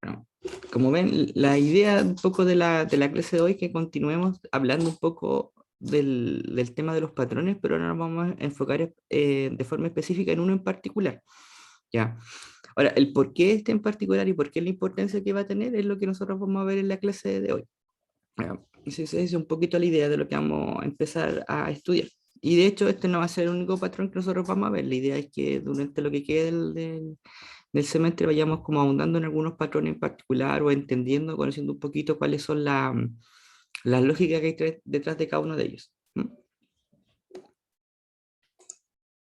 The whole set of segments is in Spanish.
Bueno, como ven, la idea un poco de la clase de hoy es que continuemos hablando un poco del tema de los patrones, pero ahora nos vamos a enfocar de forma específica en uno en particular. ¿Ya? Ahora, el por qué este en particular y por qué la importancia que va a tener es lo que nosotros vamos a ver en la clase de hoy. ¿Ya? Esa es un poquito la idea de lo que vamos a empezar a estudiar. Y de hecho, este no va a ser el único patrón que nosotros vamos a ver. La idea es que durante lo que quede del semestre vayamos como ahondando en algunos patrones en particular o entendiendo, conociendo un poquito cuáles son las lógicas que hay detrás de cada uno de ellos. ¿Mm?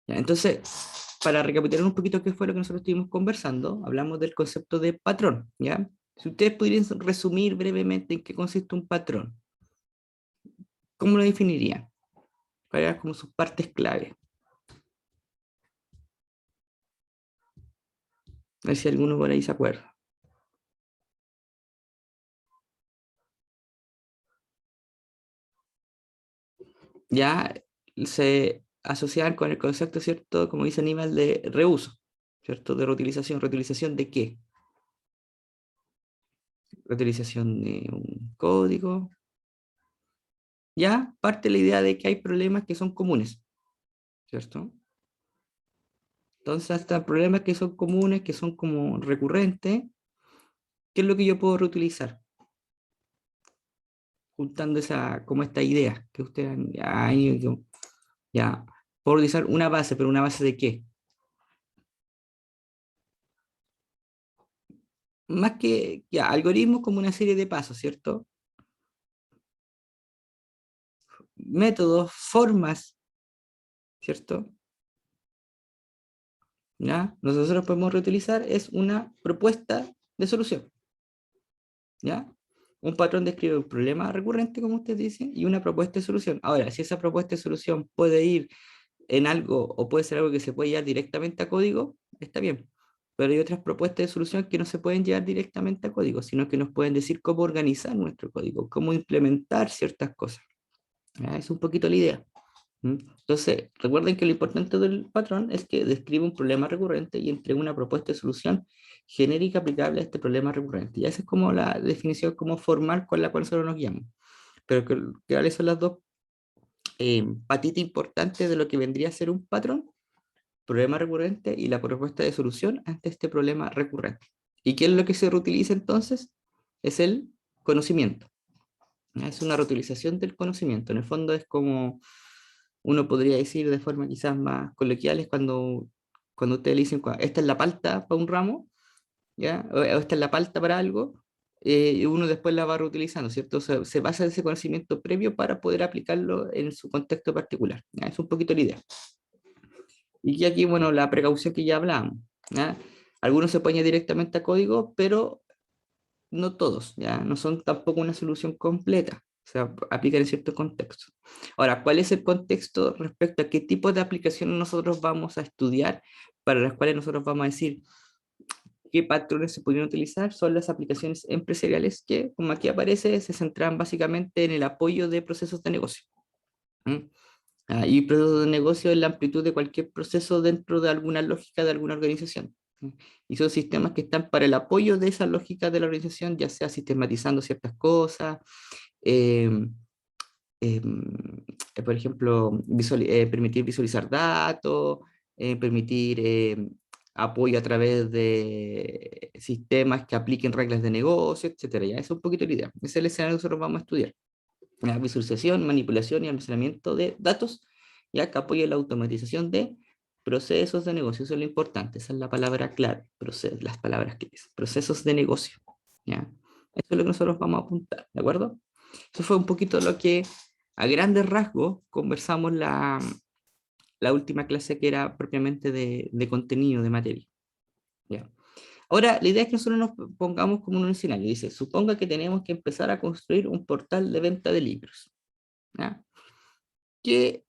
Ya, entonces, para recapitular un poquito qué fue lo que nosotros estuvimos conversando, hablamos del concepto de patrón, ¿ya? Si ustedes pudieran resumir brevemente en qué consiste un patrón, ¿cómo lo definirían? ¿Cuáles eran como sus partes clave? A ver si alguno por ahí se acuerda. Ya se asociaban con el concepto, ¿cierto? Como dice Aníbal, de reuso, ¿cierto? De reutilización. ¿Reutilización de qué? Reutilización de un código. Ya parte la idea de que hay problemas que son comunes, ¿cierto? Entonces, hasta problemas que son comunes, que son como recurrentes, ¿qué es lo que yo puedo reutilizar? Juntando como esta idea que ustedes ya, puedo utilizar una base, pero ¿una base de qué? Más que, ya, algoritmos como una serie de pasos, ¿cierto? Métodos, formas, ¿cierto? ¿Ya? Nosotros podemos reutilizar es una propuesta de solución, ¿ya? Un patrón describe un problema recurrente, como usted dice, y una propuesta de solución. Ahora, si esa propuesta de solución puede ir en algo o puede ser algo que se puede llevar directamente a código, está bien. Pero hay otras propuestas de solución que no se pueden llevar directamente a código, sino que nos pueden decir cómo organizar nuestro código, cómo implementar ciertas cosas. ¿Ya? Es un poquito la idea. ¿Mm? Entonces, recuerden que lo importante del patrón es que describe un problema recurrente y entrega una propuesta de solución genérica aplicable a este problema recurrente. Y esa es como la definición como formal con la cual nosotros nos guiamos. Pero ¿cuáles son las dos patitas importantes de lo que vendría a ser un patrón? Problema recurrente y la propuesta de solución ante este problema recurrente. ¿Y qué es lo que se reutiliza entonces? Es el conocimiento. ¿Ya? Es una reutilización del conocimiento. En el fondo es como uno podría decir de forma quizás más coloquial, es cuando ustedes le dicen, esta es la palta para un ramo, ¿ya? O esta es la palta para algo, y uno después la va reutilizando, ¿cierto? O sea, se basa en ese conocimiento previo para poder aplicarlo en su contexto particular, ¿ya? Es un poquito la idea. Y aquí, bueno, la precaución que ya hablábamos, ¿ya? Algunos se ponen directamente a código, pero no todos, ¿ya? No son tampoco una solución completa. O sea, aplican en ciertos contextos. Ahora, ¿cuál es el contexto respecto a qué tipo de aplicaciones nosotros vamos a estudiar, para las cuales nosotros vamos a decir qué patrones se podrían utilizar? Son las aplicaciones empresariales que, como aquí aparece, se centran básicamente en el apoyo de procesos de negocio. ¿Mm? Y procesos de negocio es la amplitud de cualquier proceso dentro de alguna lógica de alguna organización. ¿Mm? Y son sistemas que están para el apoyo de esa lógica de la organización, ya sea sistematizando ciertas cosas, eh, eh, por ejemplo, permitir visualizar datos, permitir apoyo a través de sistemas que apliquen reglas de negocio, etcétera. Ya, esa es un poquito la idea. Ese es el escenario que nosotros vamos a estudiar. La visualización, manipulación y almacenamiento de datos, ya que apoya la automatización de procesos de negocio. Eso es lo importante, esa es la palabra clave, las palabras claves, procesos de negocio. ¿Ya? Eso es lo que nosotros vamos a apuntar, ¿de acuerdo? Eso fue un poquito lo que a grandes rasgos conversamos la última clase que era propiamente de contenido, de materia. ¿Ya? Ahora, la idea es que nosotros nos pongamos como en un escenario. Dice, suponga que tenemos que empezar a construir un portal de venta de libros. ¿Ya? ¿Qué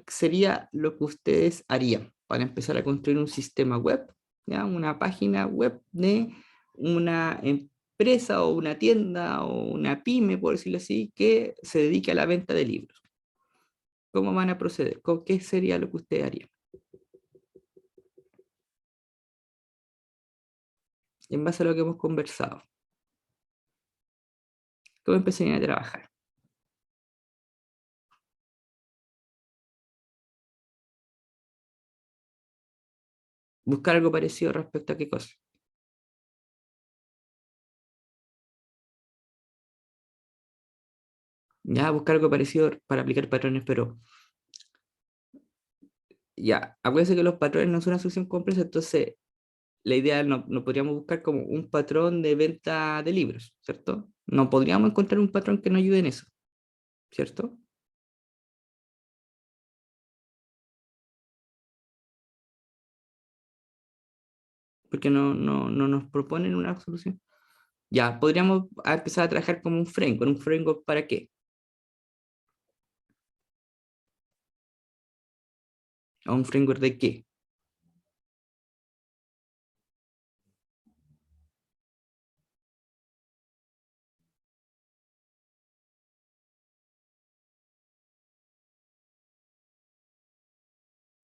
sería lo que ustedes harían para empezar a construir un sistema web? ¿Ya? Una página web de una empresa o una tienda o una pyme, por decirlo así, que se dedique a la venta de libros. ¿Cómo van a proceder? ¿Qué sería lo que ustedes harían? en base a lo que hemos conversado, ¿cómo empezarían a trabajar? Buscar algo parecido respecto a qué cosa. Ya, buscar algo parecido para aplicar patrones, pero ya, acuérdense que los patrones no son una solución compleja, entonces la idea no podríamos buscar como un patrón de venta de libros, ¿cierto? No podríamos encontrar un patrón que nos ayude en eso, ¿cierto? Porque no nos proponen una solución. Ya, podríamos empezar a trabajar como un framework ¿para qué? ¿O un framework de qué?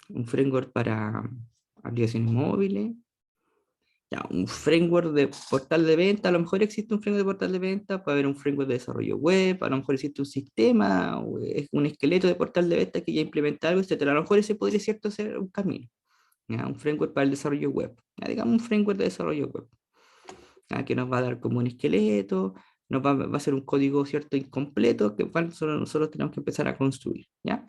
Un framework para aplicaciones móviles, ya, un framework de portal de venta, a lo mejor existe un framework de portal de venta, puede haber un framework de desarrollo web, a lo mejor existe un sistema, o es un esqueleto de portal de venta que ya implementa algo, etcétera. A lo mejor ese podría cierto ser un camino, ¿ya? Un framework para el desarrollo web, ya, digamos un framework de desarrollo web, ¿ya? Que nos va a dar como un esqueleto, va a ser un código cierto incompleto que solo nosotros tenemos que empezar a construir, ¿ya?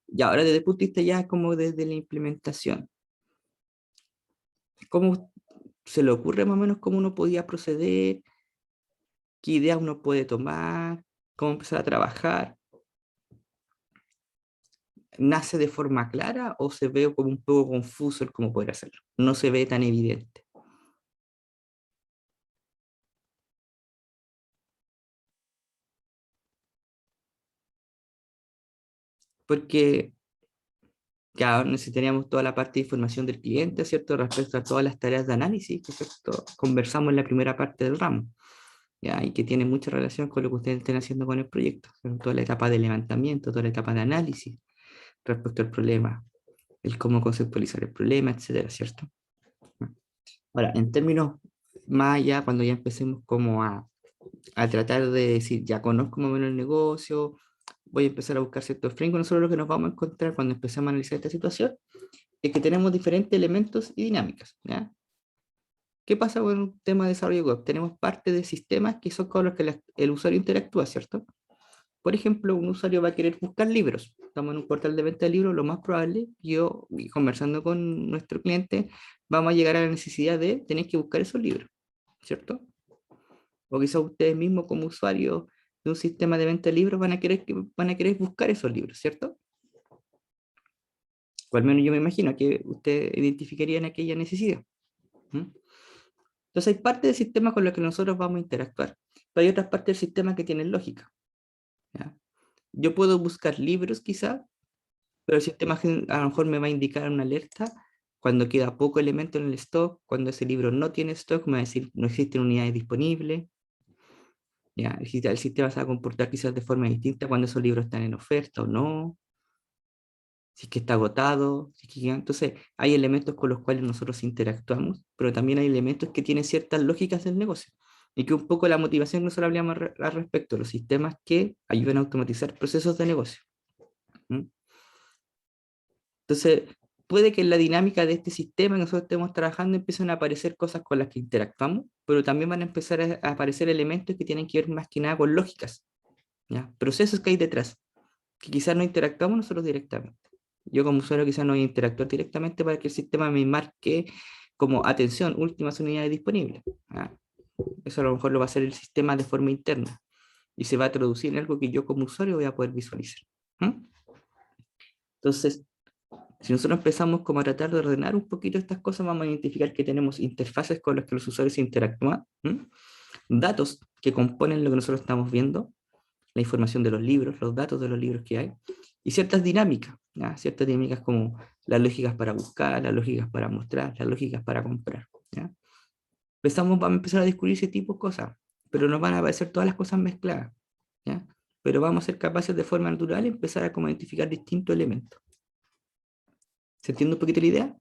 Y ahora desde el punto de vista ya como desde la implementación, ¿cómo se le ocurre más o menos cómo uno podía proceder? ¿Qué ideas uno puede tomar? ¿Cómo empezar a trabajar? ¿Nace de forma clara o se ve como un poco confuso el cómo poder hacerlo? No se ve tan evidente. Porque ya necesitaríamos toda la parte de información del cliente, ¿cierto? Respecto a todas las tareas de análisis que ¿cierto? Conversamos en la primera parte del ramo, ¿ya? Y que tiene mucha relación con lo que ustedes estén haciendo con el proyecto, ¿cierto? Toda la etapa de levantamiento, toda la etapa de análisis respecto al problema, el cómo conceptualizar el problema, etcétera, ¿cierto? Ahora, en términos más allá, cuando ya empecemos como a tratar de decir, ya conozco más o menos el negocio, voy a empezar a buscar ciertos frameworks, nosotros lo que nos vamos a encontrar cuando empecemos a analizar esta situación es que tenemos diferentes elementos y dinámicas, ¿ya? ¿Qué pasa con un tema de desarrollo web? Tenemos parte de sistemas que son con los que el usuario interactúa, ¿cierto? Por ejemplo, un usuario va a querer buscar libros. Estamos en un portal de venta de libros, lo más probable, yo y conversando con nuestro cliente, vamos a llegar a la necesidad de tener que buscar esos libros, ¿cierto? O quizás ustedes mismos como usuarios de un sistema de venta de libros van a querer buscar esos libros, ¿cierto? O al menos yo me imagino que ustedes identificarían aquella necesidad. ¿Mm? Entonces hay parte del sistema con lo que nosotros vamos a interactuar, pero hay otras partes del sistema que tienen lógica, ¿ya? Yo puedo buscar libros quizá, pero el sistema a lo mejor me va a indicar una alerta cuando queda poco elemento en el stock, cuando ese libro no tiene stock, me va a decir no existen unidades disponibles, ¿ya? El sistema se va a comportar quizás de forma distinta cuando esos libros están en oferta o no, si es que está agotado, si es que, entonces hay elementos con los cuales nosotros interactuamos, pero también hay elementos que tienen ciertas lógicas del negocio. Y que un poco la motivación que nosotros hablamos al respecto, los sistemas que ayudan a automatizar procesos de negocio. ¿Mm? Entonces, puede que en la dinámica de este sistema que nosotros estemos trabajando empiecen a aparecer cosas con las que interactuamos, pero también van a empezar a aparecer elementos que tienen que ver más que nada con lógicas, ¿ya? Procesos que hay detrás, que quizás no interactuamos nosotros directamente. Yo como usuario quizás no voy a interactuar directamente para que el sistema me marque como atención, últimas unidades disponibles, ¿ya? Eso a lo mejor lo va a hacer el sistema de forma interna y se va a traducir en algo que yo como usuario voy a poder visualizar. ¿Mm? Entonces, si nosotros empezamos como a tratar de ordenar un poquito estas cosas, vamos a identificar que tenemos interfaces con las que los usuarios interactúan, ¿m? Datos que componen lo que nosotros estamos viendo, la información de los libros, los datos de los libros que hay, y ciertas dinámicas, ¿ya? Ciertas dinámicas como las lógicas para buscar, las lógicas para mostrar, las lógicas para comprar, ¿ya? Vamos a empezar a descubrir ese tipo de cosas, pero nos van a aparecer todas las cosas mezcladas, ¿ya? Pero vamos a ser capaces de forma natural empezar a como identificar distintos elementos. ¿Se entiende un poquito la idea?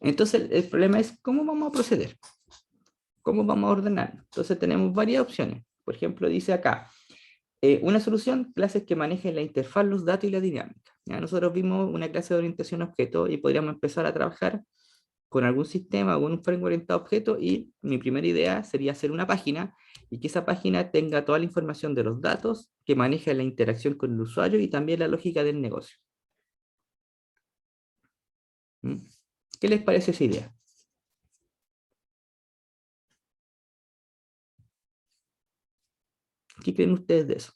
Entonces, el problema es cómo vamos a proceder, cómo vamos a ordenar. Entonces, tenemos varias opciones. Por ejemplo, dice acá, una solución, clases que manejen la interfaz, los datos y la dinámica. ¿Ya? Nosotros vimos una clase de orientación a objetos y podríamos empezar a trabajar con algún sistema o un framework orientado a objetos, y mi primera idea sería hacer una página y que esa página tenga toda la información de los datos, que maneje la interacción con el usuario y también la lógica del negocio. ¿Mm? ¿Qué les parece esa idea? ¿Qué creen ustedes de eso?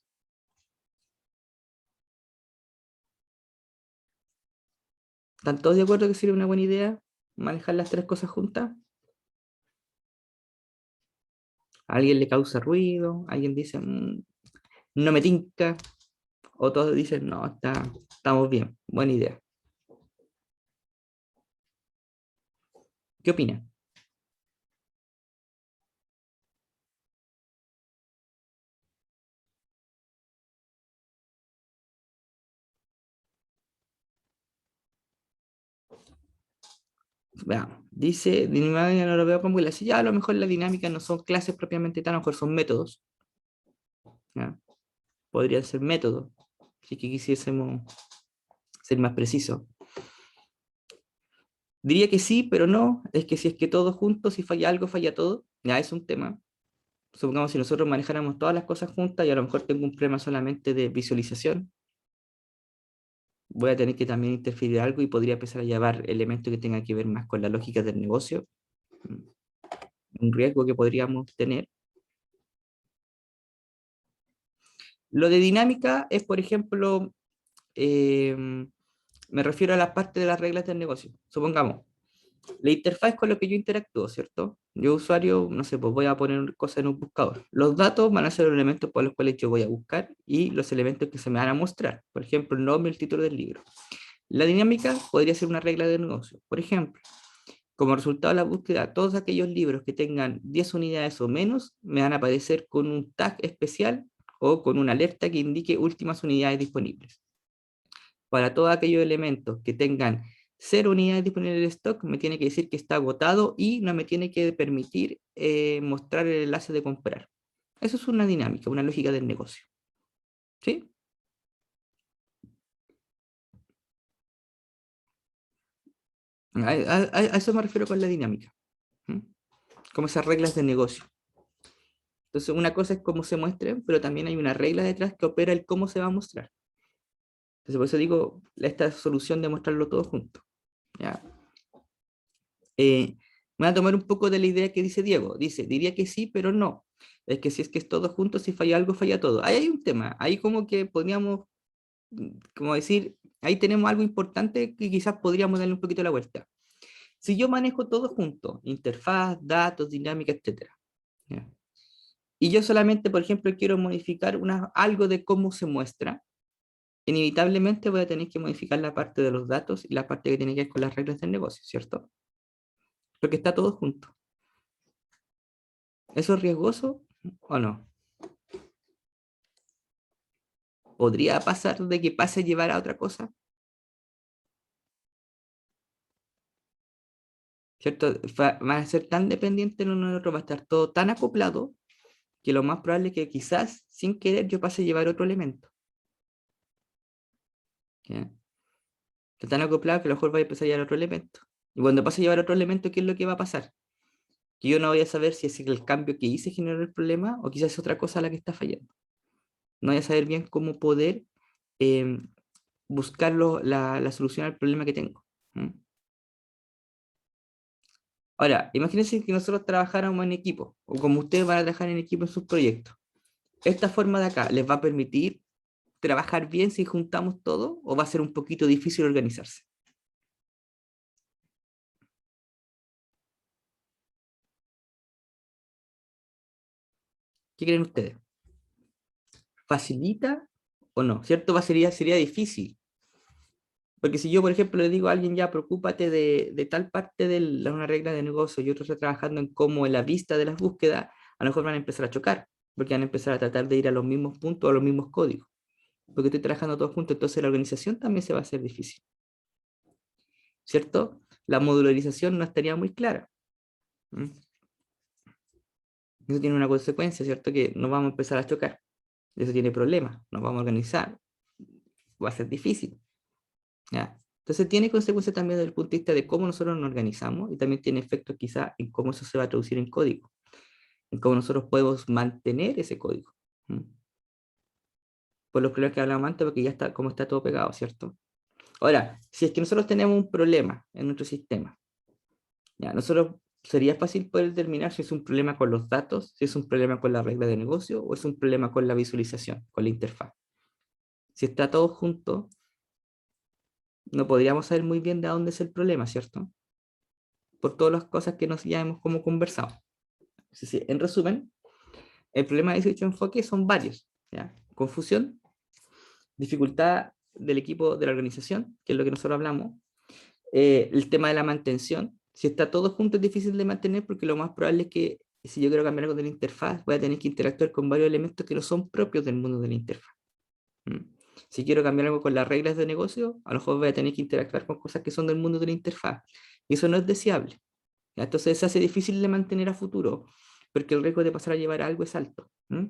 ¿Están todos de acuerdo que sería una buena idea manejar las tres cosas juntas? ¿A alguien le causa ruido? ¿Alguien dice, no me tinca"? ¿O todos dicen, no, estamos bien, buena idea? ¿Qué opinan? Veamos, dice, dinámica no lo veo como clase. Ya a lo mejor la dinámica no son clases propiamente tal, a lo mejor son métodos. ¿Ya? Podrían ser métodos, si que quisiésemos ser más precisos. Diría que sí, pero no. Es que si es que todos juntos, si falla algo, falla todo. Ya es un tema. Supongamos si nosotros manejáramos todas las cosas juntas y a lo mejor tengo un problema solamente de visualización, voy a tener que también interferir algo y podría empezar a llevar elementos que tengan que ver más con la lógica del negocio. Un riesgo que podríamos tener. Lo de dinámica es, por ejemplo, eh, me refiero a la parte de las reglas del negocio. Supongamos, la interfaz con lo que yo interactúo, ¿cierto? Yo usuario, no sé, pues voy a poner cosas en un buscador. Los datos van a ser los elementos por los cuales yo voy a buscar y los elementos que se me van a mostrar. Por ejemplo, el nombre y el título del libro. La dinámica podría ser una regla de negocio. Por ejemplo, como resultado de la búsqueda, todos aquellos libros que tengan 10 unidades o menos me van a aparecer con un tag especial o con una alerta que indique últimas unidades disponibles. Para todos aquellos elementos que tengan 0 unidades disponibles en el stock, me tiene que decir que está agotado y no me tiene que permitir mostrar el enlace de comprar. Eso es una dinámica, una lógica del negocio. ¿Sí? A eso me refiero con la dinámica. ¿Mm? Como esas reglas de negocio. Entonces, una cosa es cómo se muestren, pero también hay una regla detrás que opera el cómo se va a mostrar. Entonces, por eso digo, esta solución de mostrarlo todo junto. ¿Ya? Me voy a tomar un poco de la idea que dice Diego. Dice, diría que sí, pero no. Es que si es que es todo junto, si falla algo, falla todo. Ahí hay un tema. Ahí como que podríamos, como decir, ahí tenemos algo importante que quizás podríamos darle un poquito la vuelta. Si yo manejo todo junto, interfaz, datos, dinámica, etcétera, ¿ya? Y yo solamente, por ejemplo, quiero modificar algo de cómo se muestra, inevitablemente voy a tener que modificar la parte de los datos y la parte que tiene que ver con las reglas del negocio, ¿cierto? Porque está todo junto. ¿Eso es riesgoso o no? ¿Podría pasar de que pase a llevar a otra cosa? ¿Cierto? Van a ser tan dependientes el uno del otro, va a estar todo tan acoplado que lo más probable es que quizás sin querer yo pase a llevar otro elemento. ¿Ya? Está tan acoplado que a lo mejor va a empezar a llevar otro elemento. Y cuando pase a llevar otro elemento, ¿qué es lo que va a pasar? Que yo no voy a saber si es el cambio que hice generó el problema o quizás es otra cosa la que está fallando. No voy a saber bien cómo poder eh, buscar la solución al problema que tengo. ¿Mm? Ahora, imagínense que nosotros trabajáramos en equipo, o como ustedes van a trabajar en equipo en sus proyectos. ¿Esta forma de acá les va a permitir trabajar bien si juntamos todo o va a ser un poquito difícil organizarse? ¿Qué creen ustedes? ¿Facilita o no? ¿Cierto? Sería difícil. Porque si yo, por ejemplo, le digo a alguien, ya, preocúpate de tal parte de una regla de negocio y otro está trabajando en cómo en la vista de las búsquedas, a lo mejor van a empezar a chocar, porque van a empezar a tratar de ir a los mismos puntos, a los mismos códigos, porque estoy trabajando todos juntos, entonces la organización también se va a hacer difícil, ¿cierto? la modularización no estaría muy clara. ¿Mm? Eso tiene una consecuencia, ¿cierto? Que nos vamos a empezar a chocar. Eso tiene problemas, nos vamos a organizar, va a ser difícil. ¿Ya? Entonces tiene consecuencias también desde el punto de vista de cómo nosotros nos organizamos y también tiene efectos quizá en cómo eso se va a traducir en código, en cómo nosotros podemos mantener ese código. ¿Mm? Por los problemas que hablábamos antes, porque ya está, como está todo pegado, ¿cierto? Ahora, si es que nosotros tenemos un problema en nuestro sistema, ¿ya? Nosotros sería fácil poder determinar si es un problema con los datos, si es un problema con la regla de negocio o es un problema con la visualización, con la interfaz. Si está todo junto, no podríamos saber muy bien de dónde es el problema, ¿cierto? Por todas las cosas que nos ya hemos como conversado. Es decir, en resumen, el problema de 18 enfoques son varios, ¿ya? Confusión, dificultad del equipo de la organización, que es lo que nosotros hablamos, el tema de la mantención, si está todo junto es difícil de mantener porque lo más probable es que si yo quiero cambiar algo de la interfaz, voy a tener que interactuar con varios elementos que no son propios del mundo de la interfaz. ¿Mm? Si quiero cambiar algo con las reglas de negocio, a lo mejor voy a tener que interactuar con cosas que son del mundo de la interfaz. Y eso no es deseable. ¿Ya? Entonces se hace difícil de mantener a futuro, porque el riesgo de pasar a llevar algo es alto. ¿Mm?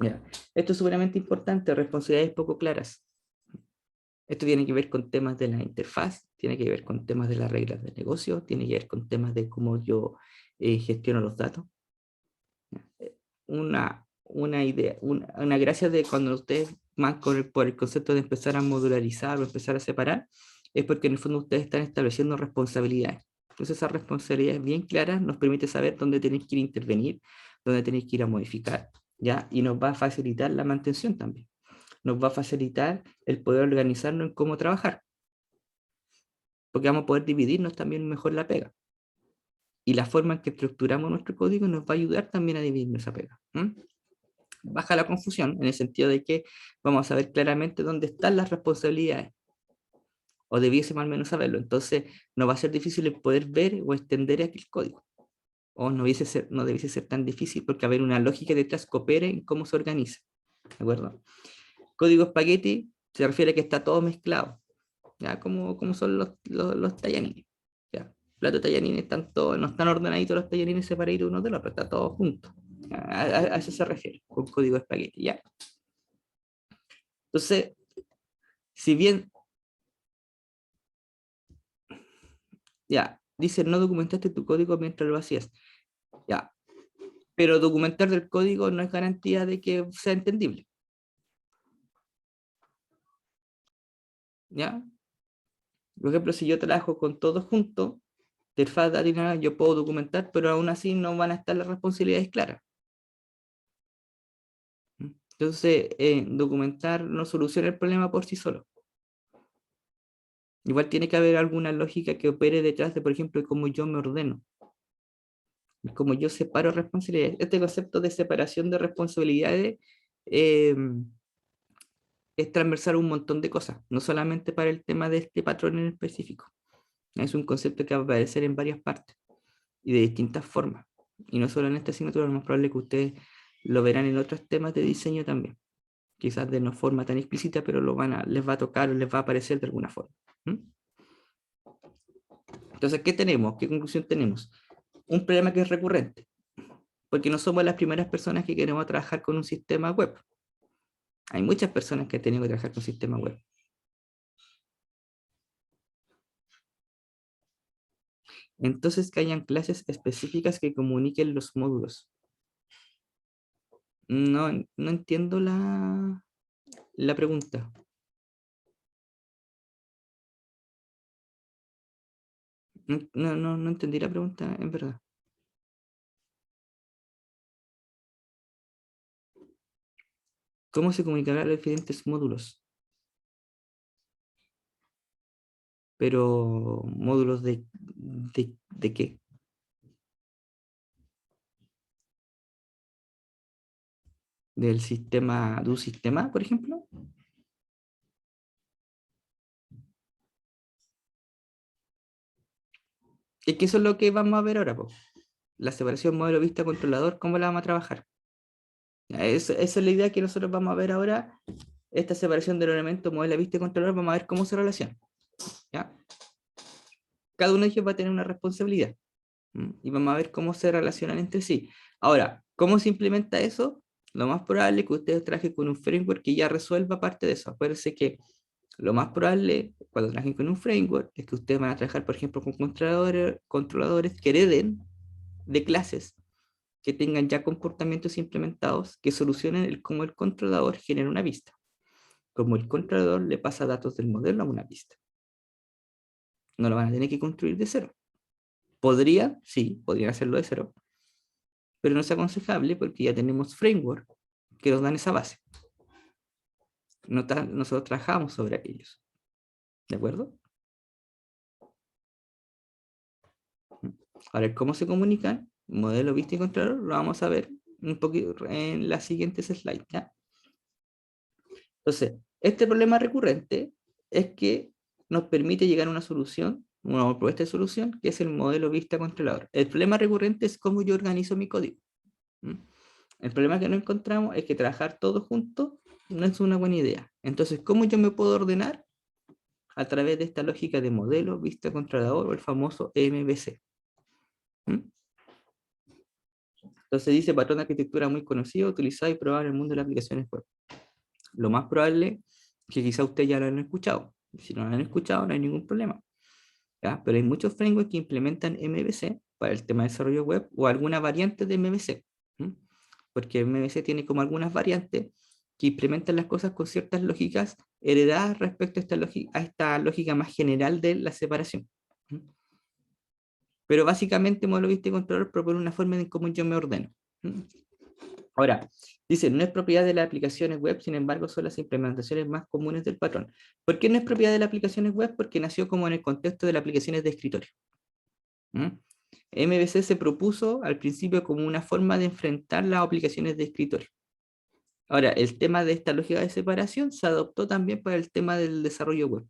¿Ya? Esto es sumamente importante, responsabilidades poco claras. Esto tiene que ver con temas de la interfaz, tiene que ver con temas de las reglas de negocio, tiene que ver con temas de cómo yo gestiono los datos. Una idea, una gracia de cuando ustedes van por el concepto de empezar a modularizar o empezar a separar, es porque en el fondo ustedes están estableciendo responsabilidades. Entonces esas responsabilidades bien claras nos permite saber dónde tenéis que ir a intervenir, dónde tenéis que ir a modificar, ¿ya? Y nos va a facilitar la mantención también. Nos va a facilitar el poder organizarnos en cómo trabajar, porque vamos a poder dividirnos también mejor la pega. Y la forma en que estructuramos nuestro código nos va a ayudar también a dividir esa pega. Baja la confusión en el sentido de que vamos a saber claramente dónde están las responsabilidades, o debiésemos al menos saberlo. Entonces, no va a ser difícil el poder ver o extender aquel código, o no debiese ser tan difícil porque haber una lógica detrás que opere en cómo se organiza. ¿De acuerdo? Código espagueti se refiere a que está todo mezclado, ¿ya? Como son los tallarines. ¿Ya? Platos de tallarines están todos, no están ordenaditos los tallarines separados uno de otro, está todo junto. A eso se refiere, con código espagueti, ¿ya? Entonces, si bien, ya, dice, no documentaste tu código mientras lo hacías, ya, pero documentar del código no es garantía de que sea entendible, ¿ya? Por ejemplo, si yo trabajo con todo junto, interfaz, data y nada, yo puedo documentar, pero aún así no van a estar las responsabilidades claras. Entonces, documentar no soluciona el problema por sí solo. Igual tiene que haber alguna lógica que opere detrás de, por ejemplo, cómo yo me ordeno, cómo yo separo responsabilidades. Este concepto de separación de responsabilidades eh, es transversal a un montón de cosas, no solamente para el tema de este patrón en específico. Es un concepto que va a aparecer en varias partes y de distintas formas. Y no solo en esta asignatura, es más probable que ustedes lo verán en otros temas de diseño también. Quizás de no forma tan explícita, pero les va a tocar o les va a aparecer de alguna forma. ¿Mm? Entonces, ¿qué tenemos? ¿Qué conclusión tenemos? Un problema que es recurrente, porque no somos las primeras personas que queremos trabajar con un sistema web. Hay muchas personas que han tenido que trabajar con un sistema web. Entonces, que hayan clases específicas que comuniquen los módulos. No, no entiendo la pregunta. No entendí la pregunta, en verdad. ¿Cómo se comunicarán los diferentes módulos? Pero, ¿módulos de qué? ¿Del sistema, de un sistema, por ejemplo? Es que eso es lo que vamos a ver ahora, po. La separación modelo vista controlador, ¿cómo la vamos a trabajar? Ya, esa es la idea que nosotros vamos a ver ahora. Esta separación del elemento modelo vista y controlador, vamos a ver cómo se relaciona. ¿Ya? cada uno de ellos va a tener una responsabilidad. Y vamos a ver cómo se relacionan entre sí. Ahora, ¿cómo se implementa eso? Lo más probable es que ustedes trabajen con un framework que ya resuelva parte de eso. Acuérdense que lo más probable cuando trabajen con un framework es que ustedes van a trabajar, por ejemplo, con controladores que hereden de clases que tengan ya comportamientos implementados que solucionen cómo el controlador genera una vista, como el controlador le pasa datos del modelo a una vista. No lo van a tener que construir de cero. Podrían, sí, podrían hacerlo de cero, pero no es aconsejable porque ya tenemos framework que nos dan esa base. Nosotros trabajamos sobre aquellos. ¿De acuerdo? Ahora, ¿cómo se comunican? Modelo, vista y controlador, lo vamos a ver un poquito en las siguientes slides. ¿Ya? Entonces, este problema recurrente es que nos permite llegar a una solución, una propuesta de solución, que es el modelo vista controlador. El problema recurrente es cómo yo organizo mi código. El problema que no encontramos es que trabajar todos juntos no es una buena idea. Entonces, ¿cómo yo me puedo ordenar? A través de esta lógica de modelo, vista controlador o el famoso MVC. Entonces dice patrón de arquitectura muy conocido, utilizado y probado en el mundo de las aplicaciones web. Lo más probable es que quizá ustedes ya lo han escuchado. Si no lo han escuchado, no hay ningún problema. ¿Ya? Pero hay muchos frameworks que implementan MVC para el tema de desarrollo web o alguna variante de MVC. Porque MVC tiene como algunas variantes que implementan las cosas con ciertas lógicas heredadas respecto a esta lógica más general de la separación. Pero básicamente modelo vista y controlador propone una forma en cómo yo me ordeno. Ahora, dice, no es propiedad de las aplicaciones web, sin embargo, son las implementaciones más comunes del patrón. ¿Por qué no es propiedad de las aplicaciones web? Porque nació como en el contexto de las aplicaciones de escritorio. MVC se propuso al principio como una forma de enfrentar las aplicaciones de escritorio. Ahora, el tema de esta lógica de separación se adoptó también para el tema del desarrollo web.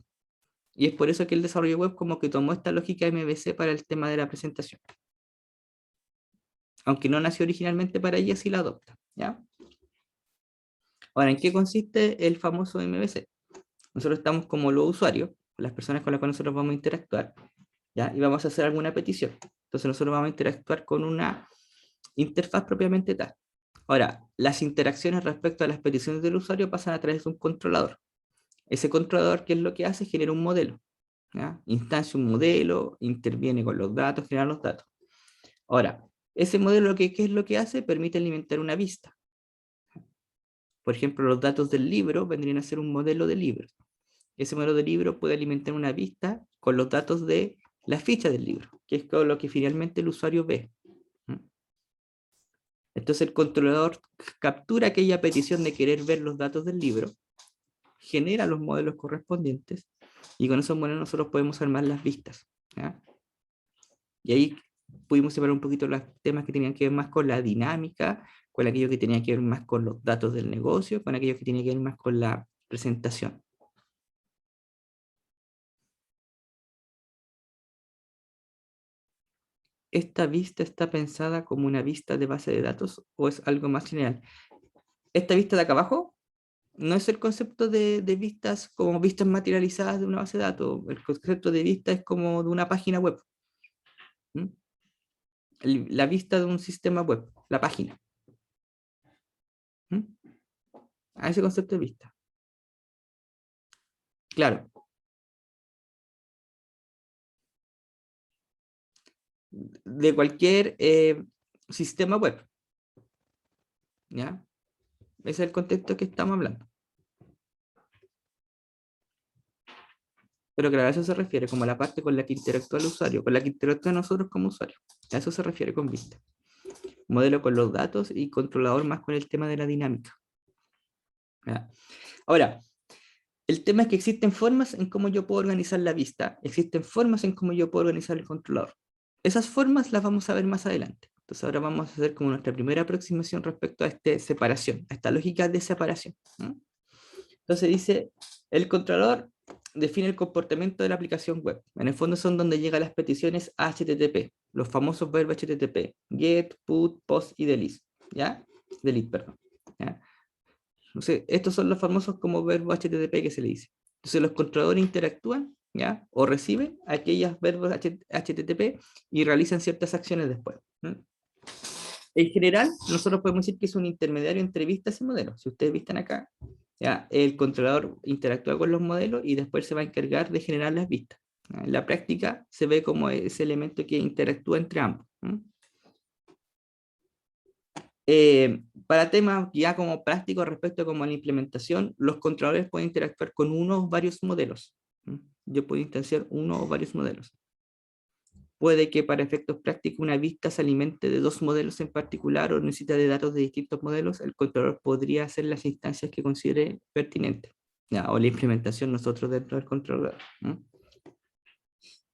Y es por eso que el desarrollo web como que tomó esta lógica MVC para el tema de la presentación. Aunque no nació originalmente para ella, sí la adopta. ¿Ya? Ahora, ¿en qué consiste el famoso MVC? Nosotros estamos como los usuarios, las personas con las que nosotros vamos a interactuar, ¿ya? Y vamos a hacer alguna petición. Entonces nosotros vamos a interactuar con una interfaz propiamente tal. Ahora, las interacciones respecto a las peticiones del usuario pasan a través de un controlador. Ese controlador, ¿qué es lo que hace? Genera un modelo. ¿Ya? Instancia un modelo, interviene con los datos, genera los datos. Ahora, ese modelo, ¿qué es lo que hace? Permite alimentar una vista. Por ejemplo, los datos del libro vendrían a ser un modelo de libro. Ese modelo de libro puede alimentar una vista con los datos de la ficha del libro, que es lo que finalmente el usuario ve. Entonces el controlador captura aquella petición de querer ver los datos del libro, genera los modelos correspondientes y con esos modelos nosotros podemos armar las vistas. ¿Ya? Y ahí pudimos separar un poquito los temas que tenían que ver más con la dinámica, con aquello que tenía que ver más con los datos del negocio, con aquello que tenía que ver más con la presentación. ¿Esta vista está pensada como una vista de base de datos o es algo más general? Esta vista de acá abajo no es el concepto de vistas como vistas materializadas de una base de datos. El concepto de vista es como de una página web. ¿Mm? La vista de un sistema web, la página. ¿Mm? A ese concepto de vista. Claro, de cualquier sistema web. ¿Ya? Ese es el contexto que estamos hablando. Pero claro, a eso se refiere, como la parte con la que interactúa el usuario, con la que interactúa nosotros como usuarios. A eso se refiere con vista. Modelo con los datos y controlador más con el tema de la dinámica. ¿Ya? Ahora, el tema es que existen formas en cómo yo puedo organizar la vista, existen formas en cómo yo puedo organizar el controlador. Esas formas las vamos a ver más adelante. Entonces ahora vamos a hacer como nuestra primera aproximación respecto a esta separación, a esta lógica de separación. ¿No? Entonces dice, el controlador define el comportamiento de la aplicación web. En el fondo son donde llegan las peticiones HTTP, los famosos verbos HTTP, get, put, post y delete. ¿Ya? Delete, perdón. ¿Ya? Entonces, estos son los famosos como verbos HTTP que se le dice. Entonces los controladores interactúan ¿ya? O recibe aquellos verbos HTTP y realizan ciertas acciones después. En general, nosotros podemos decir que es un intermediario entre vistas y modelos. Si ustedes visten acá, ¿ya? El controlador interactúa con los modelos y después se va a encargar de generar las vistas. En la práctica se ve como ese elemento que interactúa entre ambos. Para temas ya como prácticos respecto como a la implementación, los controladores pueden interactuar con uno o varios modelos. Yo puedo instanciar uno o varios modelos. Puede que para efectos prácticos una vista se alimente de dos modelos en particular o necesita de datos de distintos modelos. El controlador podría hacer las instancias que considere pertinentes. ¿Ya? O la implementación nosotros dentro del controlador.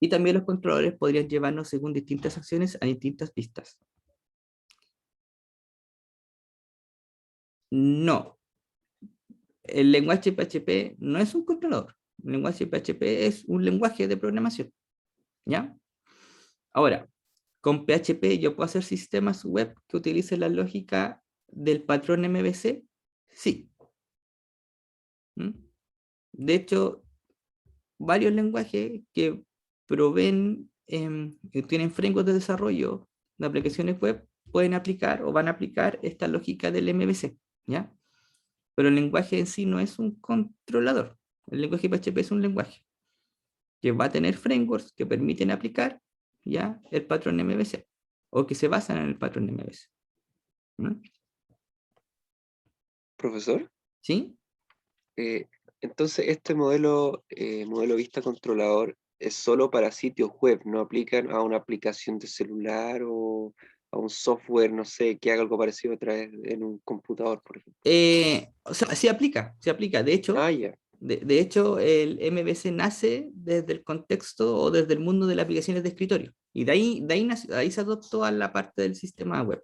Y también los controladores podrían llevarnos según distintas acciones a distintas vistas. No, el lenguaje PHP no es un controlador. El lenguaje PHP es un lenguaje de programación. ¿Ya? Ahora, con PHP yo puedo hacer sistemas web que utilicen la lógica del patrón MVC. Sí. De hecho, varios lenguajes que proveen, que tienen frameworks de desarrollo de aplicaciones web, pueden aplicar o van a aplicar esta lógica del MVC. ¿Ya? Pero el lenguaje en sí no es un controlador. El lenguaje PHP es un lenguaje que va a tener frameworks que permiten aplicar ya el patrón MVC o que se basan en el patrón MVC. Profesor, ¿Sí? entonces este modelo vista controlador es solo para sitios web, no aplican a una aplicación de celular o a un software, no sé, que haga algo parecido a través en un computador, por ejemplo. O sea, sí aplica, sí aplica. De hecho, Ah, ya. de hecho, el MVC nace desde el contexto o desde el mundo de las aplicaciones de escritorio. Y ahí se adoptó a la parte del sistema web.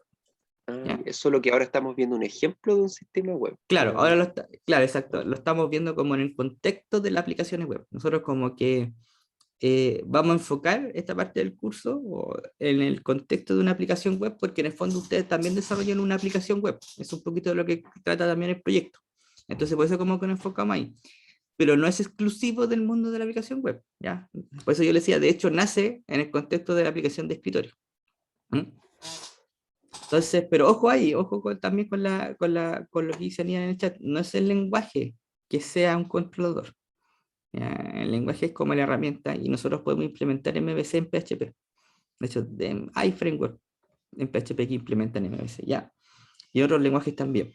Ah, ¿Ya? es solo que ahora estamos viendo un ejemplo de un sistema web. Claro, Pero, ahora claro, exacto, lo estamos viendo como en el contexto de las aplicaciones web. Nosotros como que vamos a enfocar esta parte del curso en el contexto de una aplicación web, porque en el fondo ustedes también desarrollan una aplicación web. Es un poquito de lo que trata también el proyecto. Entonces, por eso como que nos enfocamos ahí. Pero no es exclusivo del mundo de la aplicación web, ¿ya? Por eso yo le decía, de hecho, nace en el contexto de la aplicación de escritorio. Entonces, pero ojo ahí, ojo también con lo que dice Anía en el chat, no es el lenguaje que sea un controlador. ¿Ya? El lenguaje es como la herramienta y nosotros podemos implementar MVC en PHP. De hecho, hay framework en PHP que implementan MVC, ¿ya? Y otros lenguajes también.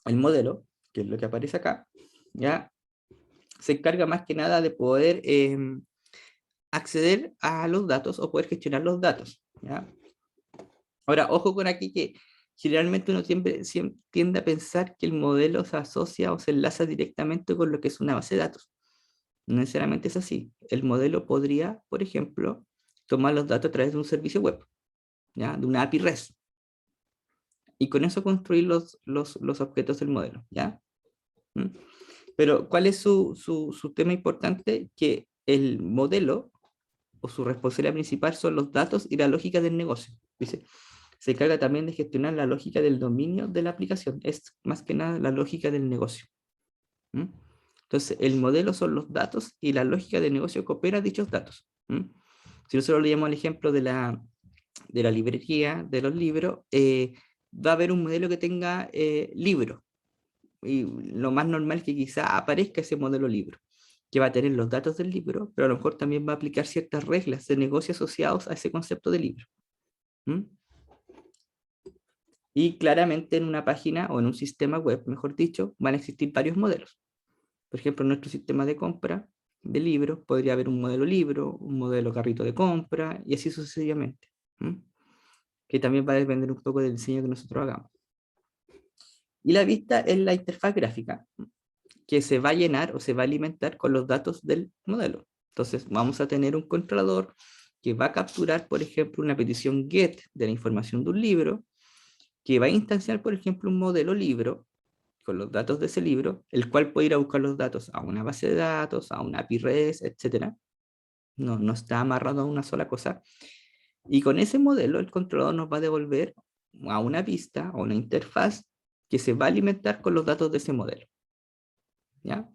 El modelo, que es lo que aparece acá, ¿ya? Se encarga más que nada de poder acceder a los datos o poder gestionar los datos, ¿ya? Ahora, ojo con aquí que generalmente uno siempre tiende a pensar que el modelo se asocia o se enlaza directamente con lo que es una base de datos. No necesariamente es así. El modelo podría, por ejemplo, tomar los datos a través de un servicio web, ¿ya? De una API REST. Y con eso construir los objetos del modelo, ¿ya? Pero, ¿cuál es su tema importante? Que el modelo o su responsabilidad principal son los datos y la lógica del negocio. Dice, se encarga también de gestionar la lógica del dominio de la aplicación. Es más que nada la lógica del negocio. Entonces, el modelo son los datos y la lógica del negocio que opera dichos datos. Si nosotros leemos el ejemplo de la librería, de los libros, va a haber un modelo que tenga libro. Y lo más normal es que quizá aparezca ese modelo libro, que va a tener los datos del libro, pero a lo mejor también va a aplicar ciertas reglas de negocio asociados a ese concepto de libro. Y claramente en una página o en un sistema web, mejor dicho, van a existir varios modelos. Por ejemplo, en nuestro sistema de compra de libros podría haber un modelo libro, un modelo carrito de compra y así sucesivamente. Que también va a depender un poco del diseño que nosotros hagamos. Y la vista es la interfaz gráfica que se va a llenar o se va a alimentar con los datos del modelo. Entonces vamos a tener un controlador que va a capturar, por ejemplo, una petición GET de la información de un libro, que va a instanciar, por ejemplo, un modelo libro con los datos de ese libro, el cual puede ir a buscar los datos a una base de datos, a una API REST, etc. No está amarrado a una sola cosa. Y con ese modelo, el controlador nos va a devolver a una vista, o una interfaz, que se va a alimentar con los datos de ese modelo. ¿Ya?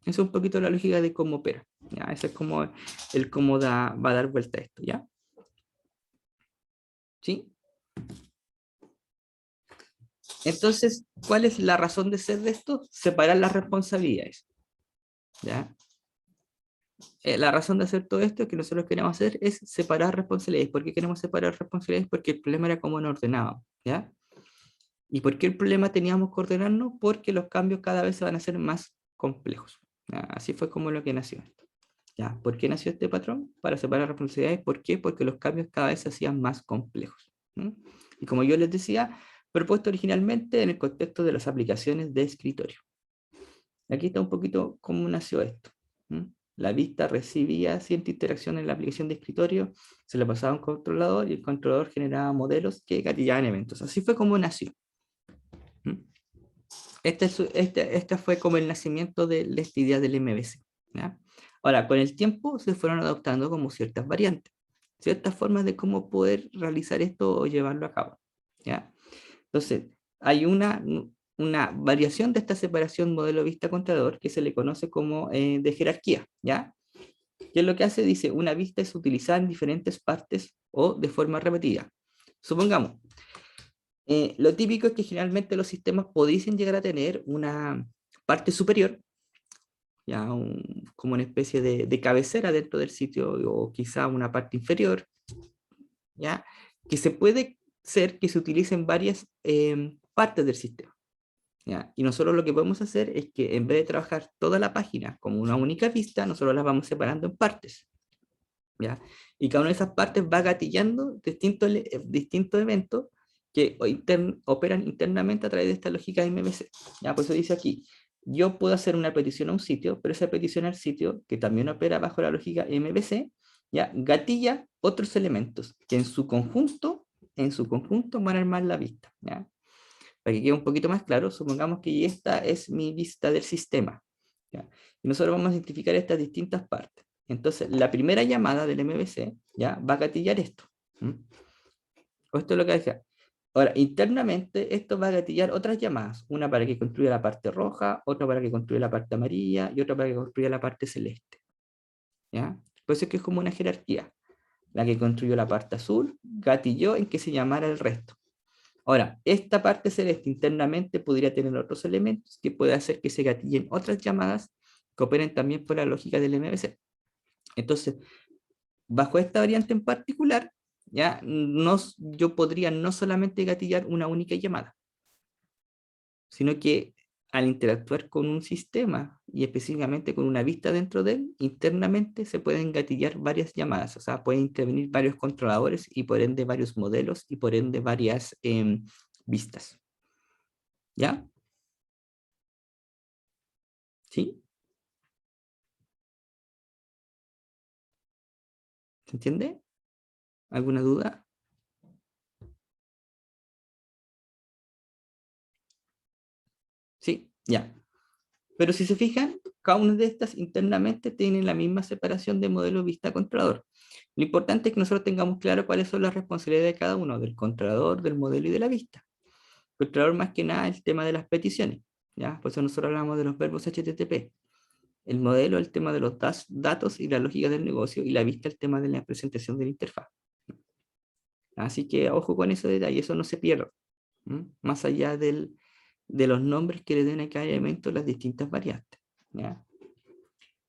Esa es un poquito la lógica de cómo opera. ¿Ya? Ese es como el cómo va a dar vuelta a esto. ¿Ya? ¿Sí? Entonces, ¿cuál es la razón de ser de esto? Separar las responsabilidades. ¿Ya? La razón de hacer todo esto que nosotros queremos hacer es separar responsabilidades. ¿Por qué queremos separar responsabilidades? Porque el problema era cómo nos ordenábamos. ¿Ya? ¿Y por qué el problema teníamos que ordenarnos? Porque los cambios cada vez se van a hacer más complejos. ¿Ya? Así fue como lo que nació esto. ¿Ya? ¿Por qué nació este patrón? Para separar responsabilidades. ¿Por qué? Porque los cambios cada vez se hacían más complejos. ¿Mm? Y como yo les decía, propuesto originalmente en el contexto de las aplicaciones de escritorio. Aquí está un poquito cómo nació esto. ¿Mm? La vista recibía cierta interacción en la aplicación de escritorio, se le pasaba a un controlador y el controlador generaba modelos que gatillaban eventos. Así fue como nació. ¿Mm? Este fue como el nacimiento de esta idea del MVC. ¿Ya? Ahora, con el tiempo se fueron adoptando como ciertas variantes, ciertas formas de cómo poder realizar esto o llevarlo a cabo. ¿Ya? Entonces, hay una variación de esta separación modelo vista contador que se le conoce como de jerarquía. ¿Ya? ¿Qué es lo que hace? Dice, una vista es utilizada en diferentes partes o de forma repetida. Supongamos, lo típico es que generalmente los sistemas pudiesen llegar a tener una parte superior, ya como una especie de cabecera dentro del sitio, o quizá una parte inferior, ya que se puede ser que se utilicen varias partes del sistema. ¿Ya? Y nosotros lo que podemos hacer es que en vez de trabajar toda la página como una única vista, nosotros las vamos separando en partes. ¿Ya? Y cada una de esas partes va gatillando distintos eventos que operan internamente a través de esta lógica de MVC. ¿Ya? Por eso dice aquí, yo puedo hacer una petición a un sitio, pero esa petición al sitio, que también opera bajo la lógica MVC, ¿ya? Gatilla otros elementos que en su conjunto van a armar la vista. ¿Ya? Para que quede un poquito más claro, supongamos que esta es mi vista del sistema. ¿Ya? Y nosotros vamos a identificar estas distintas partes. Entonces, la primera llamada del MVC ¿ya? Va a gatillar esto. Esto es lo que decía. Ahora, internamente, esto va a gatillar otras llamadas. Una para que construya la parte roja, otra para que construya la parte amarilla y otra para que construya la parte celeste. ¿Ya? Por eso es que es como una jerarquía. La que construyó la parte azul gatilló en que se llamara el resto. Ahora, esta parte celeste internamente podría tener otros elementos que puede hacer que se gatillen otras llamadas que operen también por la lógica del MVC. Entonces, bajo esta variante en particular, ya yo podría no solamente gatillar una única llamada, sino que al interactuar con un sistema y específicamente con una vista dentro de él, internamente se pueden gatillar varias llamadas, o sea, pueden intervenir varios controladores y por ende varios modelos y por ende varias vistas. ¿Ya? ¿Sí? ¿Se entiende? ¿Alguna duda? Sí, ya. Pero si se fijan, cada una de estas internamente tienen la misma separación de modelo vista-controlador. Lo importante es que nosotros tengamos claro cuáles son las responsabilidades de cada uno, del controlador, del modelo y de la vista. El controlador más que nada es el tema de las peticiones, ¿ya? Por eso nosotros hablamos de los verbos HTTP. El modelo, el tema de los datos y la lógica del negocio, y la vista, el tema de la presentación de la interfaz. Así que ojo con ese detalle, eso no se pierde. Más allá de los nombres que le den a cada elemento las distintas variantes. ¿Ya?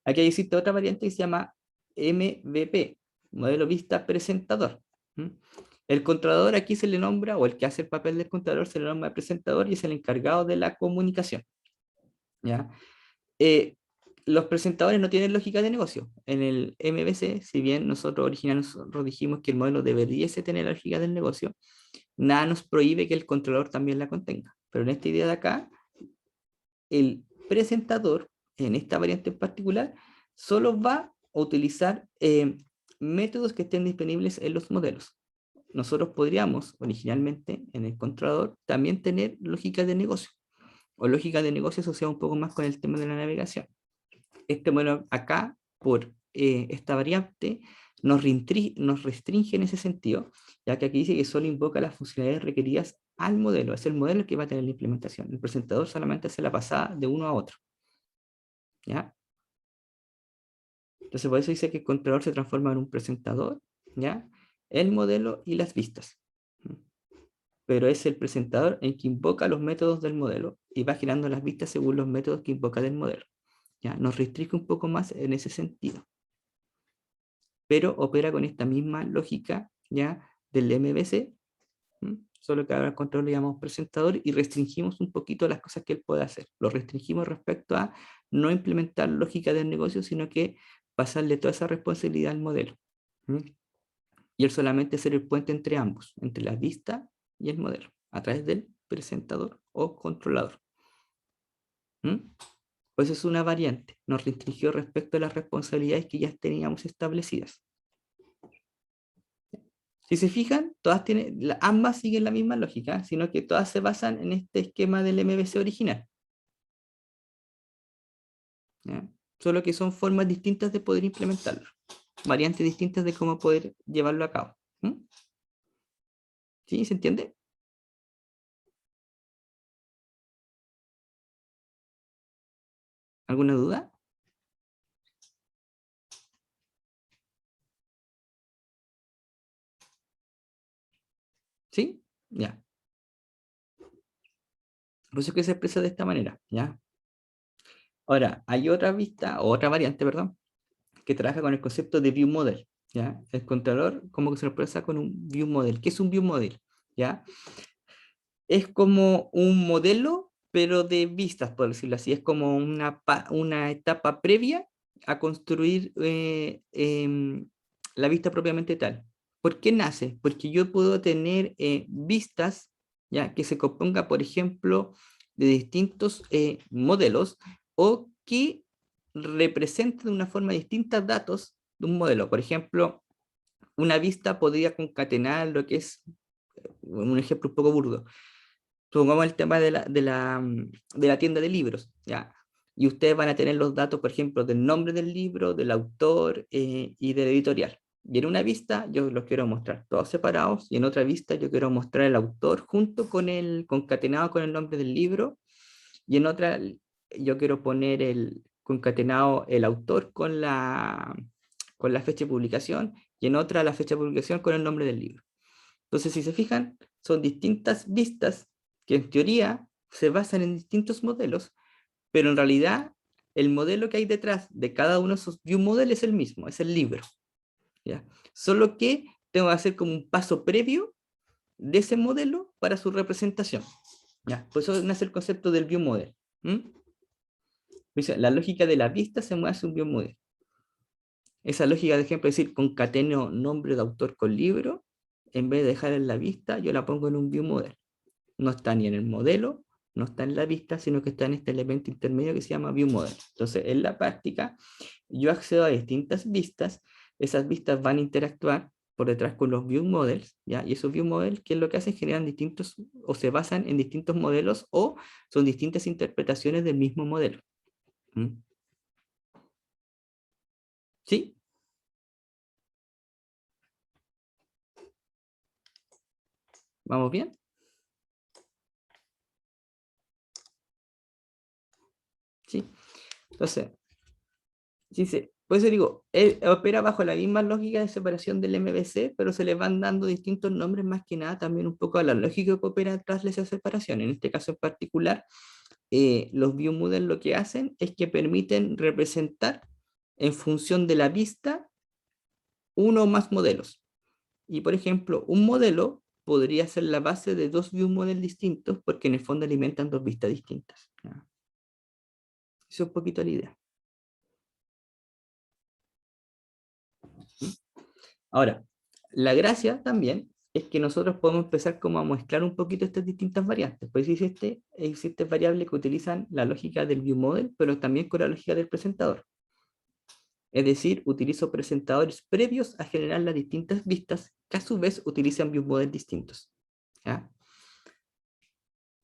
Aquí existe otra variante que se llama MVP, modelo vista presentador. El controlador aquí se le nombra, o el que hace el papel del controlador se le nombra presentador y es el encargado de la comunicación. ¿Ya? Los presentadores no tienen lógica de negocio. En el MVC, si bien nosotros dijimos que el modelo debería tener lógica del negocio, nada nos prohíbe que el controlador también la contenga. Pero en esta idea de acá, el presentador, en esta variante en particular, solo va a utilizar métodos que estén disponibles en los modelos. Nosotros podríamos, originalmente, en el controlador, también tener lógica de negocio, o lógica de negocio asociada un poco más con el tema de la navegación. Este modelo acá, por esta variante, nos restringe en ese sentido, ya que aquí dice que solo invoca las funcionalidades requeridas al modelo. Es el modelo el que va a tener la implementación. El presentador solamente hace la pasada de uno a otro. ¿Ya? Entonces, por eso dice que el controlador se transforma en un presentador, ¿ya? El modelo y las vistas. Pero es el presentador el que invoca los métodos del modelo y va girando las vistas según los métodos que invoca del modelo. ¿Ya? Nos restringe un poco más en ese sentido. Pero opera con esta misma lógica, ¿ya? Del MVC, solo que ahora al control le llamamos presentador y restringimos un poquito las cosas que él puede hacer. Lo restringimos respecto a no implementar lógica del negocio, sino que pasarle toda esa responsabilidad al modelo. Y él solamente ser el puente entre ambos, entre la vista y el modelo, a través del presentador o controlador. Pues es una variante, nos restringió respecto a las responsabilidades que ya teníamos establecidas. Si se fijan, ambas siguen la misma lógica, sino que todas se basan en este esquema del MVC original. ¿Ya? Solo que son formas distintas de poder implementarlo, variantes distintas de cómo poder llevarlo a cabo. ¿Sí? ¿Se entiende? ¿Alguna duda? ¿Sí? Ya. Por eso es que se expresa de esta manera, ¿ya? Ahora, hay otra vista, o otra variante, perdón, que trabaja con el concepto de view model, ¿ya? El controlador como que se lo expresa con un view model. ¿Qué es un view model? ¿Ya? Es como un modelo, pero de vistas, por decirlo así. Es como una etapa previa a construir la vista propiamente tal. ¿Por qué nace? Porque yo puedo tener vistas, ¿ya? Que se componga, por ejemplo, de distintos modelos o que representen de una forma distinta datos de un modelo. Por ejemplo, una vista podría concatenar lo que es, un ejemplo un poco burdo, supongamos el tema de la tienda de libros, ¿ya? Y ustedes van a tener los datos, por ejemplo, del nombre del libro, del autor y del editorial. Y en una vista yo los quiero mostrar todos separados, y en otra vista yo quiero mostrar el autor junto con el concatenado con el nombre del libro, y en otra yo quiero poner el concatenado el autor con la fecha de publicación, y en otra la fecha de publicación con el nombre del libro. Entonces, si se fijan, son distintas vistas que en teoría se basan en distintos modelos, pero en realidad el modelo que hay detrás de cada uno de esos view models es el mismo, es el libro, ¿ya? Solo que tengo que hacer como un paso previo de ese modelo para su representación, ¿ya? Por eso nace el concepto del view model. La lógica de la vista se mueve hacia un view model. Esa lógica, de ejemplo, es decir, concateno nombre de autor con libro, en vez de dejar en la vista, yo la pongo en un view model. No está ni en el modelo, no está en la vista, sino que está en este elemento intermedio que se llama view model. Entonces, en la práctica, yo accedo a distintas vistas, esas vistas van a interactuar por detrás con los view models, ¿ya? Y esos view models, ¿qué es lo que hacen? Generan distintos, o se basan en distintos modelos, o son distintas interpretaciones del mismo modelo. ¿Sí? ¿Vamos bien? Sí. Entonces, sí, por eso digo, él opera bajo la misma lógica de separación del MVC, pero se le van dando distintos nombres más que nada también un poco a la lógica que opera detrás de esa separación. En este caso en particular, los view models lo que hacen es que permiten representar en función de la vista uno o más modelos. Y por ejemplo, un modelo podría ser la base de dos view models distintos porque en el fondo alimentan dos vistas distintas. ¿Ya? Eso es un poquito la idea. Ahora, la gracia también es que nosotros podemos empezar como a mezclar un poquito estas distintas variantes. Pues existen variables que utilizan la lógica del view model, pero también con la lógica del presentador. Es decir, utilizo presentadores previos a generar las distintas vistas que a su vez utilizan view models distintos. ¿Ya?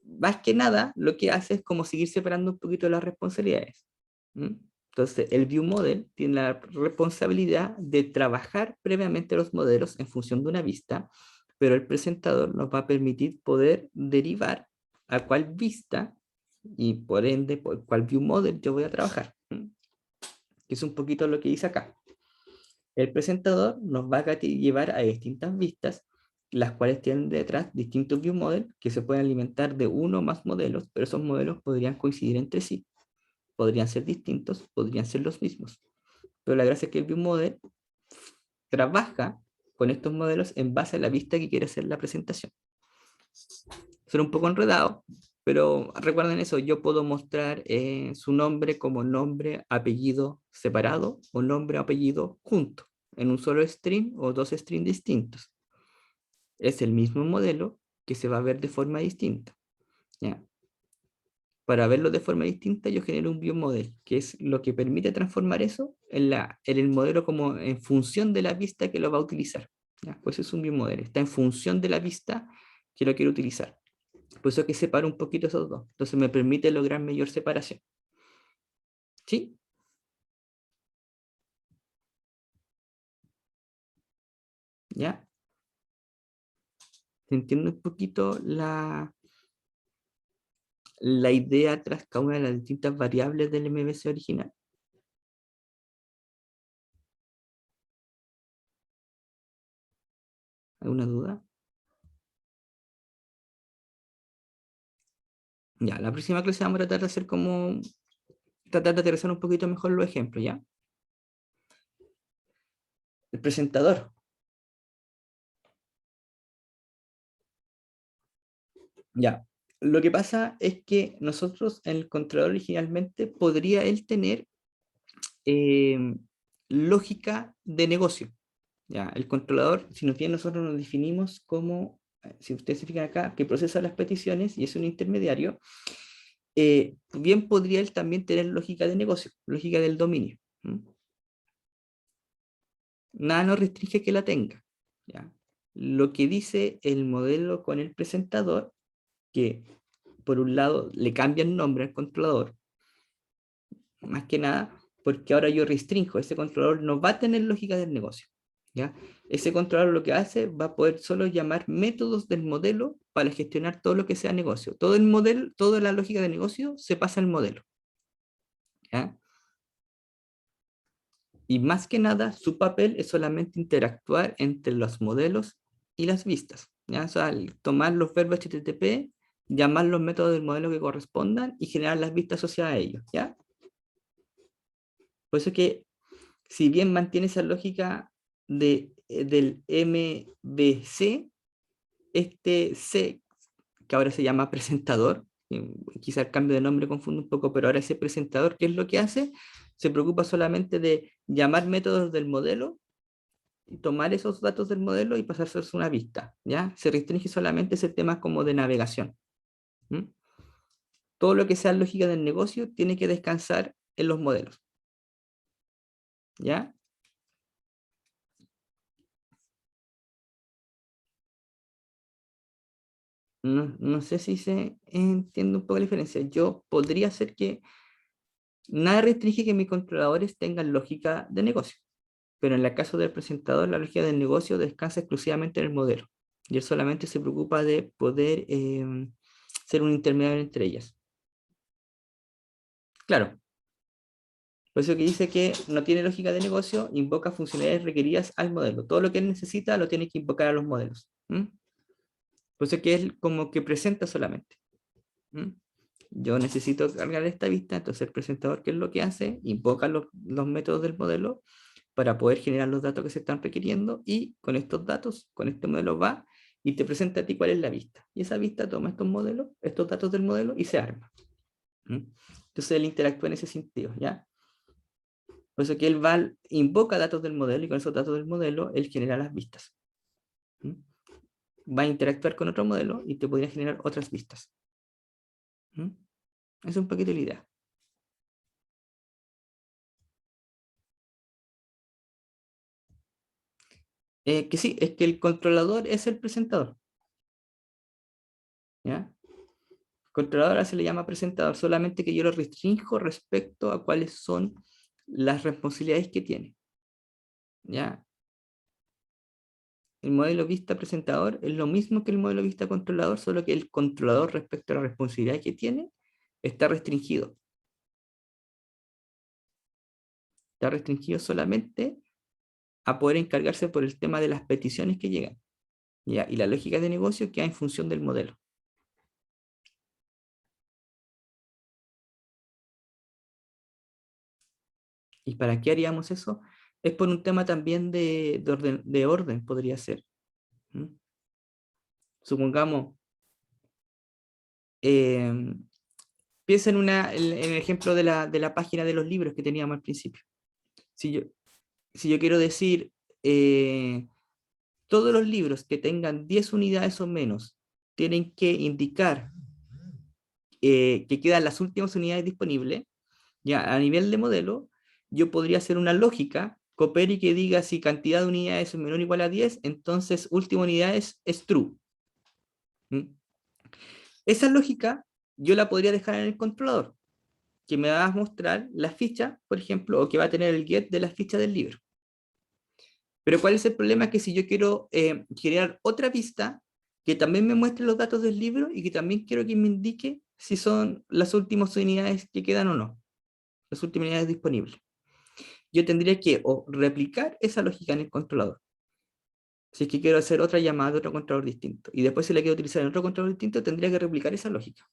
Más que nada, lo que hace es como seguir separando un poquito las responsabilidades. Entonces, el view model tiene la responsabilidad de trabajar previamente los modelos en función de una vista, pero el presentador nos va a permitir poder derivar a cuál vista y por ende por cuál view model yo voy a trabajar. Que es un poquito lo que dice acá. El presentador nos va a llevar a distintas vistas, las cuales tienen detrás distintos view models que se pueden alimentar de uno o más modelos, pero esos modelos podrían coincidir entre sí, podrían ser distintos, podrían ser los mismos. Pero la gracia es que el view model trabaja con estos modelos en base a la vista que quiere hacer la presentación. Suena un poco enredado, pero recuerden eso, yo puedo mostrar su nombre como nombre, apellido separado o nombre, apellido junto, en un solo string o dos strings distintos. Es el mismo modelo que se va a ver de forma distinta. ¿Ya? Para verlo de forma distinta, yo genero un viewModel, que es lo que permite transformar eso en el modelo como en función de la vista que lo va a utilizar. ¿Ya? Pues es un viewModel, está en función de la vista que lo quiero utilizar. Por eso que separo un poquito esos dos. Entonces me permite lograr mayor separación. ¿Sí? ¿Ya? ¿Se entiende un poquito la idea tras cada una de las distintas variables del MVC original? ¿Alguna duda? Ya, la próxima clase vamos a tratar de hacer como, tratar de aterrizar un poquito mejor los ejemplos, ¿ya? El presentador. Ya. Lo que pasa es que nosotros en el controlador originalmente podría él tener eh, lógica de negocio. Ya, el controlador, si nos bien nosotros nos definimos como, si ustedes se fijan acá, que procesa las peticiones y es un intermediario, bien podría él también tener lógica de negocio, lógica del dominio. Nada nos restringe que la tenga. ¿Ya? Lo que dice el modelo con el presentador, que por un lado le cambia el nombre al controlador, más que nada porque ahora yo restringo, ese controlador no va a tener lógica del negocio. ¿Ya? Ese controlador lo que hace va a poder solo llamar métodos del modelo para gestionar todo lo que sea negocio. Todo el modelo, toda la lógica de negocio se pasa al modelo. ¿Ya? Y más que nada, su papel es solamente interactuar entre los modelos y las vistas. ¿Ya? O sea, tomar los verbos HTTP, llamar los métodos del modelo que correspondan y generar las vistas asociadas a ellos. ¿Ya? Por eso que, si bien mantiene esa lógica del MVC, este C, que ahora se llama presentador, quizá el cambio de nombre confunde un poco, pero ahora ese presentador, ¿qué es lo que hace? Se preocupa solamente de llamar métodos del modelo, tomar esos datos del modelo y pasárselos a una vista, ¿ya? Se restringe solamente ese tema como de navegación. ¿Mm? Todo lo que sea lógica del negocio tiene que descansar en los modelos, ¿ya? No sé si se entiende un poco la diferencia. Yo podría hacer que nada restringe que mis controladores tengan lógica de negocio, pero en el caso del presentador, la lógica del negocio descansa exclusivamente en el modelo. Y él solamente se preocupa de poder ser un intermediario entre ellas. Claro, por eso que dice que no tiene lógica de negocio, invoca funcionalidades requeridas al modelo. Todo lo que él necesita lo tiene que invocar a los modelos. Por eso que él como que presenta solamente. Yo necesito cargar esta vista, entonces el presentador, ¿qué es lo que hace? Invoca los métodos del modelo para poder generar los datos que se están requiriendo y con estos datos, con este modelo va y te presenta a ti cuál es la vista. Y esa vista toma estos modelos, estos datos del modelo y se arma. Entonces él interactúa en ese sentido, ¿ya? Por eso que él va, invoca datos del modelo y con esos datos del modelo él genera las vistas. Va a interactuar con otro modelo y te podría generar otras vistas. Esa es un poquito la idea. Que sí, es que el controlador es el presentador. ¿Ya? Controlador ahora se le llama presentador, solamente que yo lo restringo respecto a cuáles son las responsabilidades que tiene. ¿Ya? El modelo vista presentador es lo mismo que el modelo vista controlador, solo que el controlador respecto a la responsabilidad que tiene está restringido. Está restringido solamente a poder encargarse por el tema de las peticiones que llegan. ¿Ya? Y la lógica de negocio queda en función del modelo. ¿Y para qué haríamos eso? Es por un tema también de orden, podría ser. ¿Mm? Supongamos, eh, piensa en el ejemplo de la página de los libros que teníamos al principio. Si yo, si yo quiero decir, todos los libros que tengan 10 unidades o menos tienen que indicar que quedan las últimas unidades disponibles, ya a nivel de modelo, yo podría hacer una lógica, Coperi, que diga si cantidad de unidades es menor o igual a 10, entonces última unidad es true. ¿Mm? Esa lógica yo la podría dejar en el controlador, que me va a mostrar la ficha, por ejemplo, o que va a tener el get de la ficha del libro. Pero ¿cuál es el problema? Que si yo quiero crear otra vista que también me muestre los datos del libro y que también quiero que me indique si son las últimas unidades que quedan o no, las últimas unidades disponibles, yo tendría que o replicar esa lógica en el controlador. Si es que quiero hacer otra llamada de otro controlador distinto, y después si la quiero utilizar en otro controlador distinto, tendría que replicar esa lógica.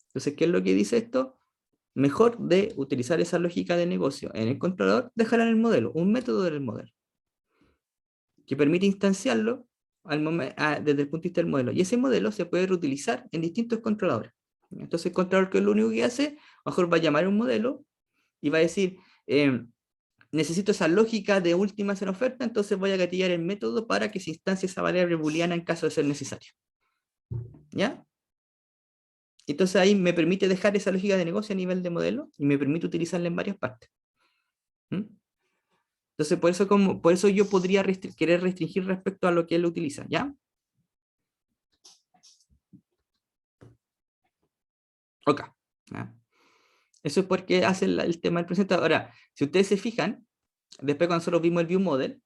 Entonces, ¿qué es lo que dice esto? Mejor de utilizar esa lógica de negocio en el controlador, dejarla en el modelo, un método del modelo, que permite instanciarlo desde el punto de vista del modelo. Y ese modelo se puede reutilizar en distintos controladores. Entonces, el controlador, que es lo único que hace, a lo mejor va a llamar a un modelo y va a decir, necesito esa lógica de últimas en oferta, entonces voy a gatillar el método para que se instancie esa variable booleana en caso de ser necesario. ¿Ya? Entonces ahí me permite dejar esa lógica de negocio a nivel de modelo y me permite utilizarla en varias partes. ¿Mm? Entonces por eso yo podría querer restringir respecto a lo que él utiliza. ¿Ya? Ok. ¿Ya? Eso es porque hace el tema del presentador. Ahora, si ustedes se fijan, después cuando nosotros vimos el view model,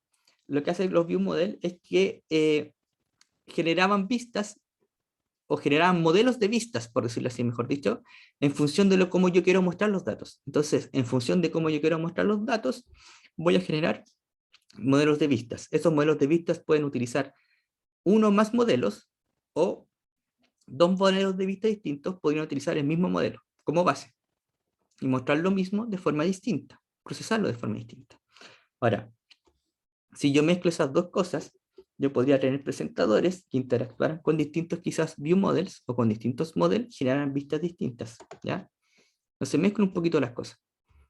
lo que hacen los view model es que generaban vistas o generaban modelos de vistas, por decirlo así, mejor dicho, en función de cómo yo quiero mostrar los datos. Entonces, en función de cómo yo quiero mostrar los datos, voy a generar modelos de vistas. Esos modelos de vistas pueden utilizar uno o más modelos, o dos modelos de vista distintos podrían utilizar el mismo modelo como base y mostrar lo mismo de forma distinta, procesarlo de forma distinta. Ahora, si yo mezclo esas dos cosas, yo podría tener presentadores que interactuaran con distintos quizás view models o con distintos models, generaran vistas distintas, ¿ya? Entonces mezclo un poquito las cosas.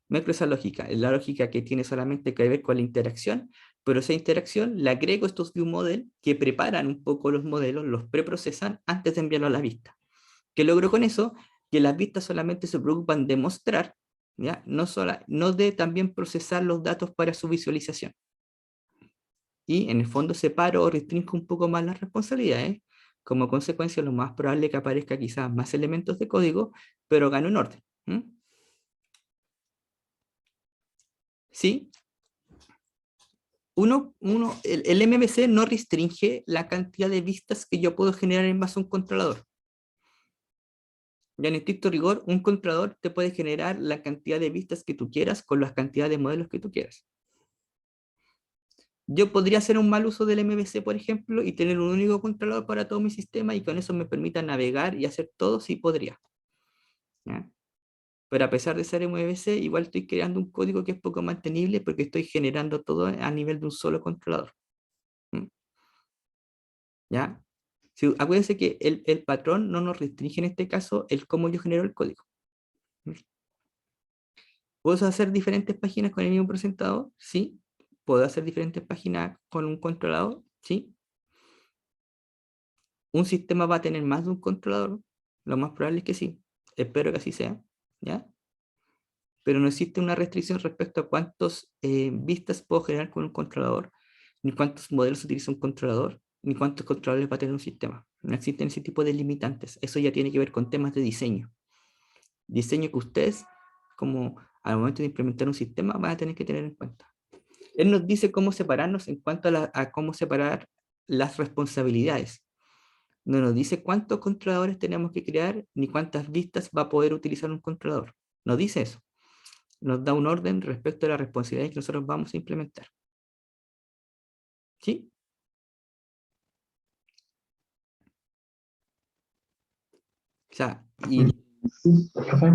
Mezclo esa lógica, es la lógica que tiene solamente que ver con la interacción, pero esa interacción le agrego estos view models que preparan un poco los modelos, los preprocesan antes de enviarlo a la vista. ¿Qué logro con eso? Que las vistas solamente se preocupan de mostrar, ¿ya? No de también procesar los datos para su visualización. Y en el fondo separo o restringo un poco más las responsabilidades. Como consecuencia, lo más probable es que aparezca quizás más elementos de código, pero gano en orden. Sí, el MVC no restringe la cantidad de vistas que yo puedo generar en base a un controlador. Ya en estricto rigor, un controlador te puede generar la cantidad de vistas que tú quieras con las cantidades de modelos que tú quieras. Yo podría hacer un mal uso del MVC, por ejemplo, y tener un único controlador para todo mi sistema y con eso me permita navegar y hacer todo, sí podría. ¿Ya? Pero a pesar de ser MVC, igual estoy creando un código que es poco mantenible porque estoy generando todo a nivel de un solo controlador. ¿Mm? ¿Ya? Acuérdense que el patrón no nos restringe en este caso el cómo yo genero el código. ¿Mm? ¿Puedo hacer diferentes páginas con el mismo presentador? Sí. ¿Puedo hacer diferentes páginas con un controlador? Sí. ¿Un sistema va a tener más de un controlador? Lo más probable es que sí. Espero que así sea. ¿Ya? Pero no existe una restricción respecto a cuántas vistas puedo generar con un controlador, ni cuántos modelos utiliza un controlador, ni cuántos controladores va a tener un sistema. No existen ese tipo de limitantes. Eso ya tiene que ver con temas de diseño. Diseño que ustedes, como al momento de implementar un sistema, van a tener que tener en cuenta. Él nos dice cómo separarnos en cuanto a cómo separar las responsabilidades. No nos dice cuántos controladores tenemos que crear, ni cuántas vistas va a poder utilizar un controlador. No dice eso. Nos da un orden respecto a las responsabilidades que nosotros vamos a implementar. ¿Sí? O sea, y Sí, profe.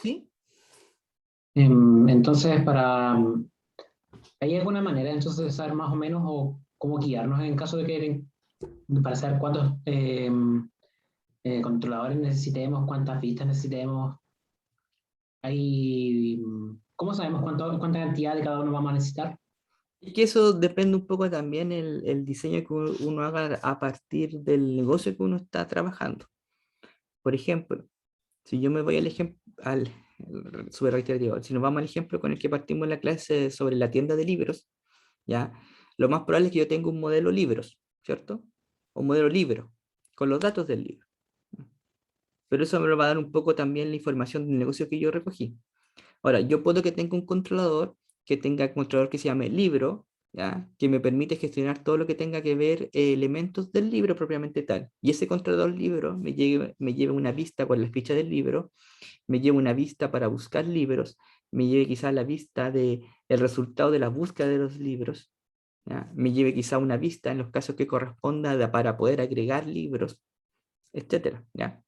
sí, Entonces, ¿hay alguna manera entonces de saber más o menos o cómo guiarnos en caso de que, para saber cuántos controladores necesitemos, cuántas vistas necesitemos? ¿Cómo sabemos cuánta cantidad de cada uno vamos a necesitar? y que eso depende un poco también el diseño que uno haga a partir del negocio que uno está trabajando. Por ejemplo, si yo me voy al ejemplo, súper reiterativo, si nos vamos al ejemplo con el que partimos en la clase sobre la tienda de libros, ¿ya? Lo más probable es que yo tenga un modelo libros, ¿cierto? Un modelo libro, con los datos del libro. Pero eso me lo va a dar un poco también la información del negocio que yo recogí. Ahora, yo puedo que tenga un controlador, que tenga un controlador que se llame libro, ¿ya? Que me permite gestionar todo lo que tenga que ver elementos del libro propiamente tal. Y ese controlador libro me lleva una vista con las fichas del libro, me lleva una vista para buscar libros, me lleve quizás la vista de el resultado de la búsqueda de los libros, ¿ya? Me lleve quizá una vista en los casos que corresponda para poder agregar libros, etcétera, ¿ya?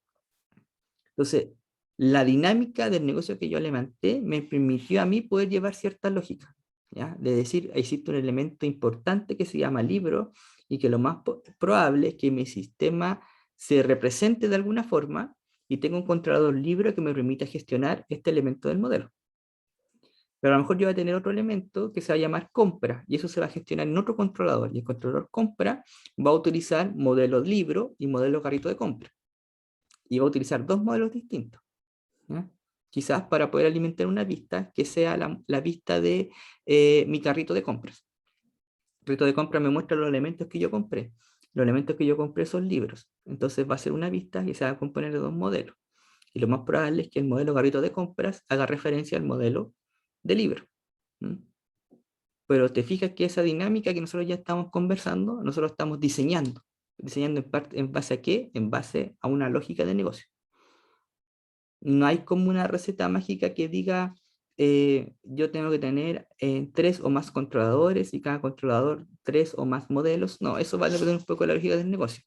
Entonces, la dinámica del negocio que yo levanté me permitió a mí poder llevar cierta lógica, ¿ya? De decir, existe un elemento importante que se llama libro y que lo más probable es que mi sistema se represente de alguna forma y tenga un controlador libro que me permita gestionar este elemento del modelo. Pero a lo mejor yo voy a tener otro elemento que se va a llamar compra y eso se va a gestionar en otro controlador. Y el controlador compra va a utilizar modelo libro y modelo carrito de compra. Y va a utilizar dos modelos distintos, ¿ya? Quizás para poder alimentar una vista que sea la vista de mi carrito de compras. El carrito de compras me muestra los elementos que yo compré. Los elementos que yo compré son libros. Entonces va a ser una vista que se va a componer de dos modelos. Y lo más probable es que el modelo carrito de compras haga referencia al modelo de libro. ¿Mm? Pero te fijas que esa dinámica que nosotros ya estamos conversando, nosotros estamos diseñando. ¿Diseñando en parte, en base a qué? En base a una lógica de negocio. No hay como una receta mágica que diga, yo tengo que tener tres o más controladores y cada controlador tres o más modelos. No, eso va a depender un poco de la lógica del negocio.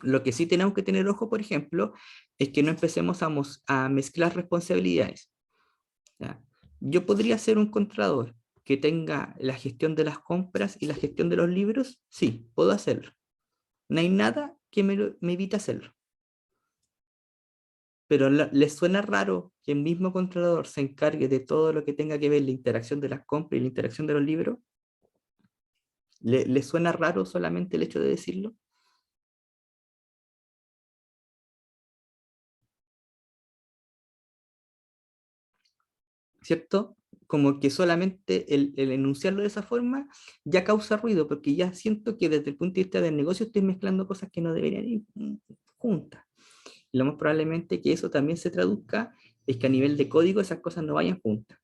Lo que sí tenemos que tener ojo, por ejemplo, es que no empecemos a mezclar responsabilidades, ¿ya? Yo podría ser un controlador que tenga la gestión de las compras y la gestión de los libros. Sí, puedo hacerlo. No hay nada que me evite hacerlo. Pero les suena raro que el mismo controlador se encargue de todo lo que tenga que ver la interacción de las compras y la interacción de los libros. ¿Les suena raro solamente el hecho de decirlo? ¿Cierto? Como que solamente el enunciarlo de esa forma ya causa ruido, porque ya siento que desde el punto de vista del negocio estoy mezclando cosas que no deberían ir juntas. Y lo más probablemente que eso también se traduzca es que a nivel de código esas cosas no vayan juntas.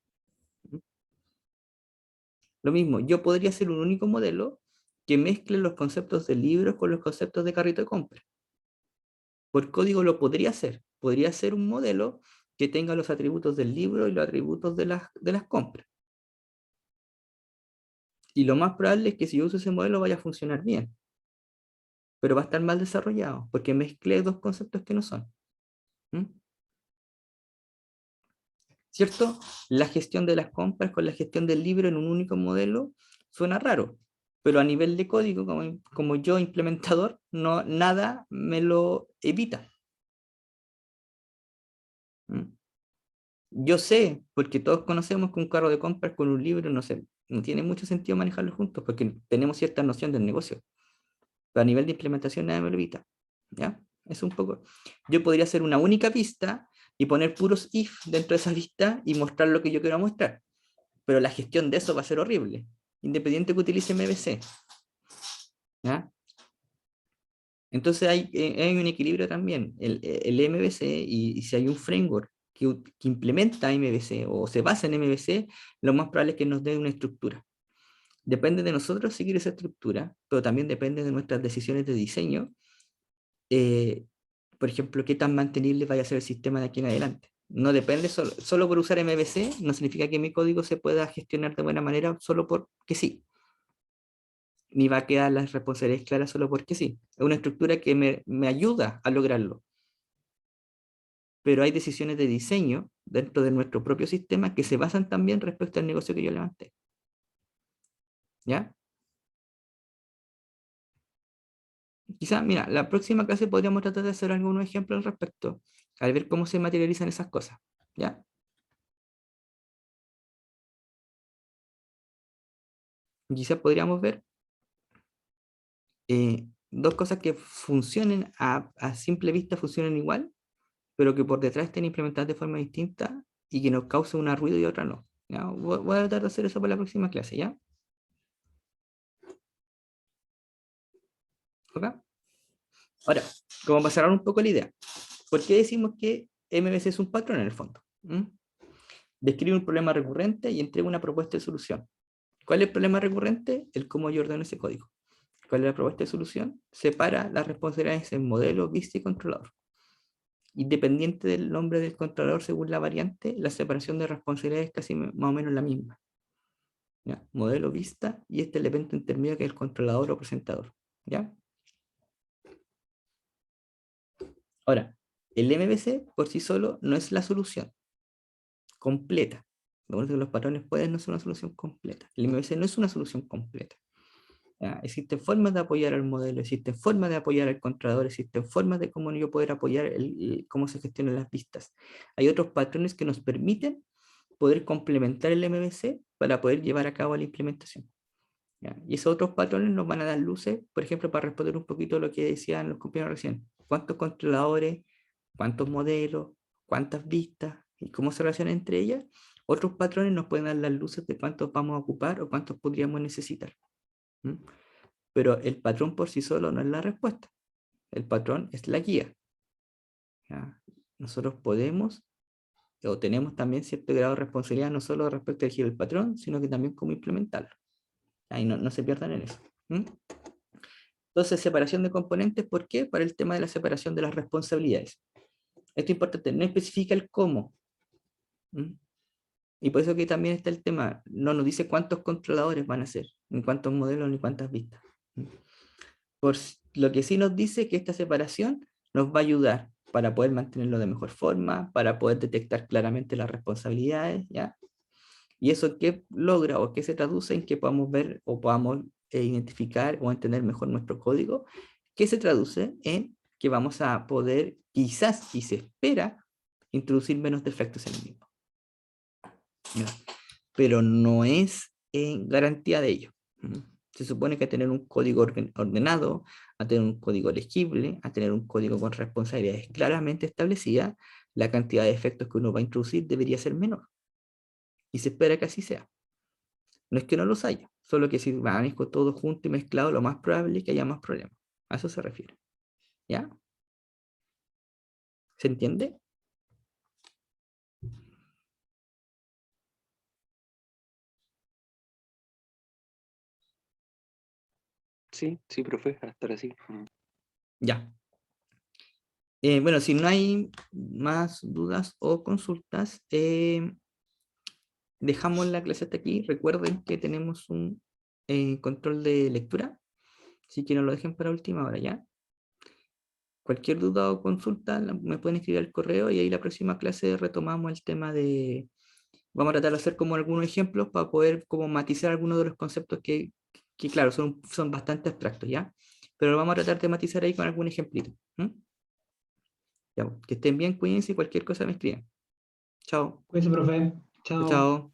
Lo mismo, yo podría hacer un único modelo que mezcle los conceptos de libros con los conceptos de carrito de compra. Por código lo podría hacer. Podría ser un modelo que tenga los atributos del libro y los atributos de las compras. Y lo más probable es que si yo uso ese modelo vaya a funcionar bien. Pero va a estar mal desarrollado porque mezclé dos conceptos que no son. ¿Mm? ¿Cierto? La gestión de las compras con la gestión del libro en un único modelo suena raro, pero a nivel de código, como yo implementador, no, nada me lo evita. ¿Mm? Yo sé, porque todos conocemos que un carro de compras con un libro, no sé, no tiene mucho sentido manejarlos juntos, porque tenemos cierta noción del negocio, pero a nivel de implementación nada me lo evita. ¿Ya? Es un poco. Yo podría hacer una única vista y poner puros if dentro de esa vista y mostrar lo que yo quiero mostrar, pero la gestión de eso va a ser horrible, independiente que utilice MVC. ¿Ya? Entonces hay un equilibrio también. El MVC, y si hay un framework que implementa MVC o se basa en MVC, lo más probable es que nos dé una estructura. Depende de nosotros seguir esa estructura, pero también depende de nuestras decisiones de diseño. eh, por ejemplo, qué tan mantenible vaya a ser el sistema de aquí en adelante. No depende solo por usar MVC, no significa que mi código se pueda gestionar de buena manera solo porque sí. ni va a quedar las responsabilidades claras solo porque sí. Es una estructura que me ayuda a lograrlo. Pero hay decisiones de diseño dentro de nuestro propio sistema que se basan también respecto al negocio que yo levanté. ¿Ya? Quizá, mira, la próxima clase podríamos tratar de hacer algunos ejemplos al respecto, al ver cómo se materializan esas cosas. ¿Ya? Quizás podríamos ver dos cosas que funcionen a simple vista, funcionen igual, pero que por detrás estén implementadas de forma distinta y que nos cause una ruido y otra no. ¿Ya? Voy a tratar de hacer eso para la próxima clase, ¿ya? ¿Ok? Ahora, como para cerrar un poco la idea, ¿por qué decimos que MVC es un patrón en el fondo? Describe un problema recurrente y entrega una propuesta de solución. ¿Cuál es el problema recurrente? El cómo yo ordeno ese código. ¿Cuál es la propuesta de solución? Separa las responsabilidades en modelo, vista y controlador. Independiente del nombre del controlador según la variante, la separación de responsabilidades es casi más o menos la misma. ¿Ya? Modelo, vista y este elemento intermedio que es el controlador o presentador. ¿Ya? Ahora, el MVC por sí solo no es la solución completa. Lo bueno es que los patrones pueden no ser una solución completa. El MVC no es una solución completa. ¿Ya? Existen formas de apoyar al modelo, existen formas de apoyar al controlador, existen formas de cómo yo poder apoyar cómo se gestionan las vistas. Hay otros patrones que nos permiten poder complementar el MVC para poder llevar a cabo la implementación. ¿Ya? Y esos otros patrones nos van a dar luces, por ejemplo, para responder un poquito a lo que decían los compañeros recién. ¿Cuántos controladores? ¿Cuántos modelos? ¿Cuántas vistas? ¿Y cómo se relacionan entre ellas? Otros patrones nos pueden dar las luces de cuántos vamos a ocupar o cuántos podríamos necesitar. ¿Mm? Pero el patrón por sí solo no es la respuesta. El patrón es la guía. ¿Ya? Nosotros podemos o tenemos también cierto grado de responsabilidad no solo respecto a elegir el patrón, sino que también cómo implementarlo. Ahí no se pierdan en eso. ¿Mm? Entonces, separación de componentes, ¿por qué? Para el tema de la separación de las responsabilidades. Esto es importante, no especifica el cómo. ¿Mm? Y por eso que también está el tema, no nos dice cuántos controladores van a ser, ni cuántos modelos, ni cuántas vistas. ¿Mm? Por lo que sí nos dice que esta separación nos va a ayudar para poder mantenerlo de mejor forma, para poder detectar claramente las responsabilidades, ¿ya? ¿Y eso qué logra o qué se traduce en que podamos ver o podamos identificar o entender mejor nuestro código? ¿Qué se traduce en que vamos a poder, quizás, y se espera, introducir menos defectos en el mismo? ¿Ya? Pero no es garantía de ello. Se supone que a tener un código ordenado, a tener un código legible, a tener un código con responsabilidades claramente establecidas, la cantidad de efectos que uno va a introducir debería ser menor. Y se espera que así sea. No es que no los haya, solo que si van con todo junto y mezclado, lo más probable es que haya más problemas. A eso se refiere. ¿Ya? ¿Se entiende? Sí, sí, profe, a estar así. Ya. Bueno, si no hay más dudas o consultas, dejamos la clase hasta aquí. Recuerden que tenemos un control de lectura, así que no lo dejen para última hora, ¿ya? Cualquier duda o consulta me pueden escribir al correo y ahí la próxima clase retomamos el tema de... Vamos a tratar de hacer como algunos ejemplos para poder como matizar algunos de los conceptos que claro, son bastante abstractos, ¿ya? Pero lo vamos a tratar de matizar ahí con algún ejemplito. Ya, que estén bien, cuídense y cualquier cosa me escriben. Chao. Cuídense, profe. Chao. Chao. Chao.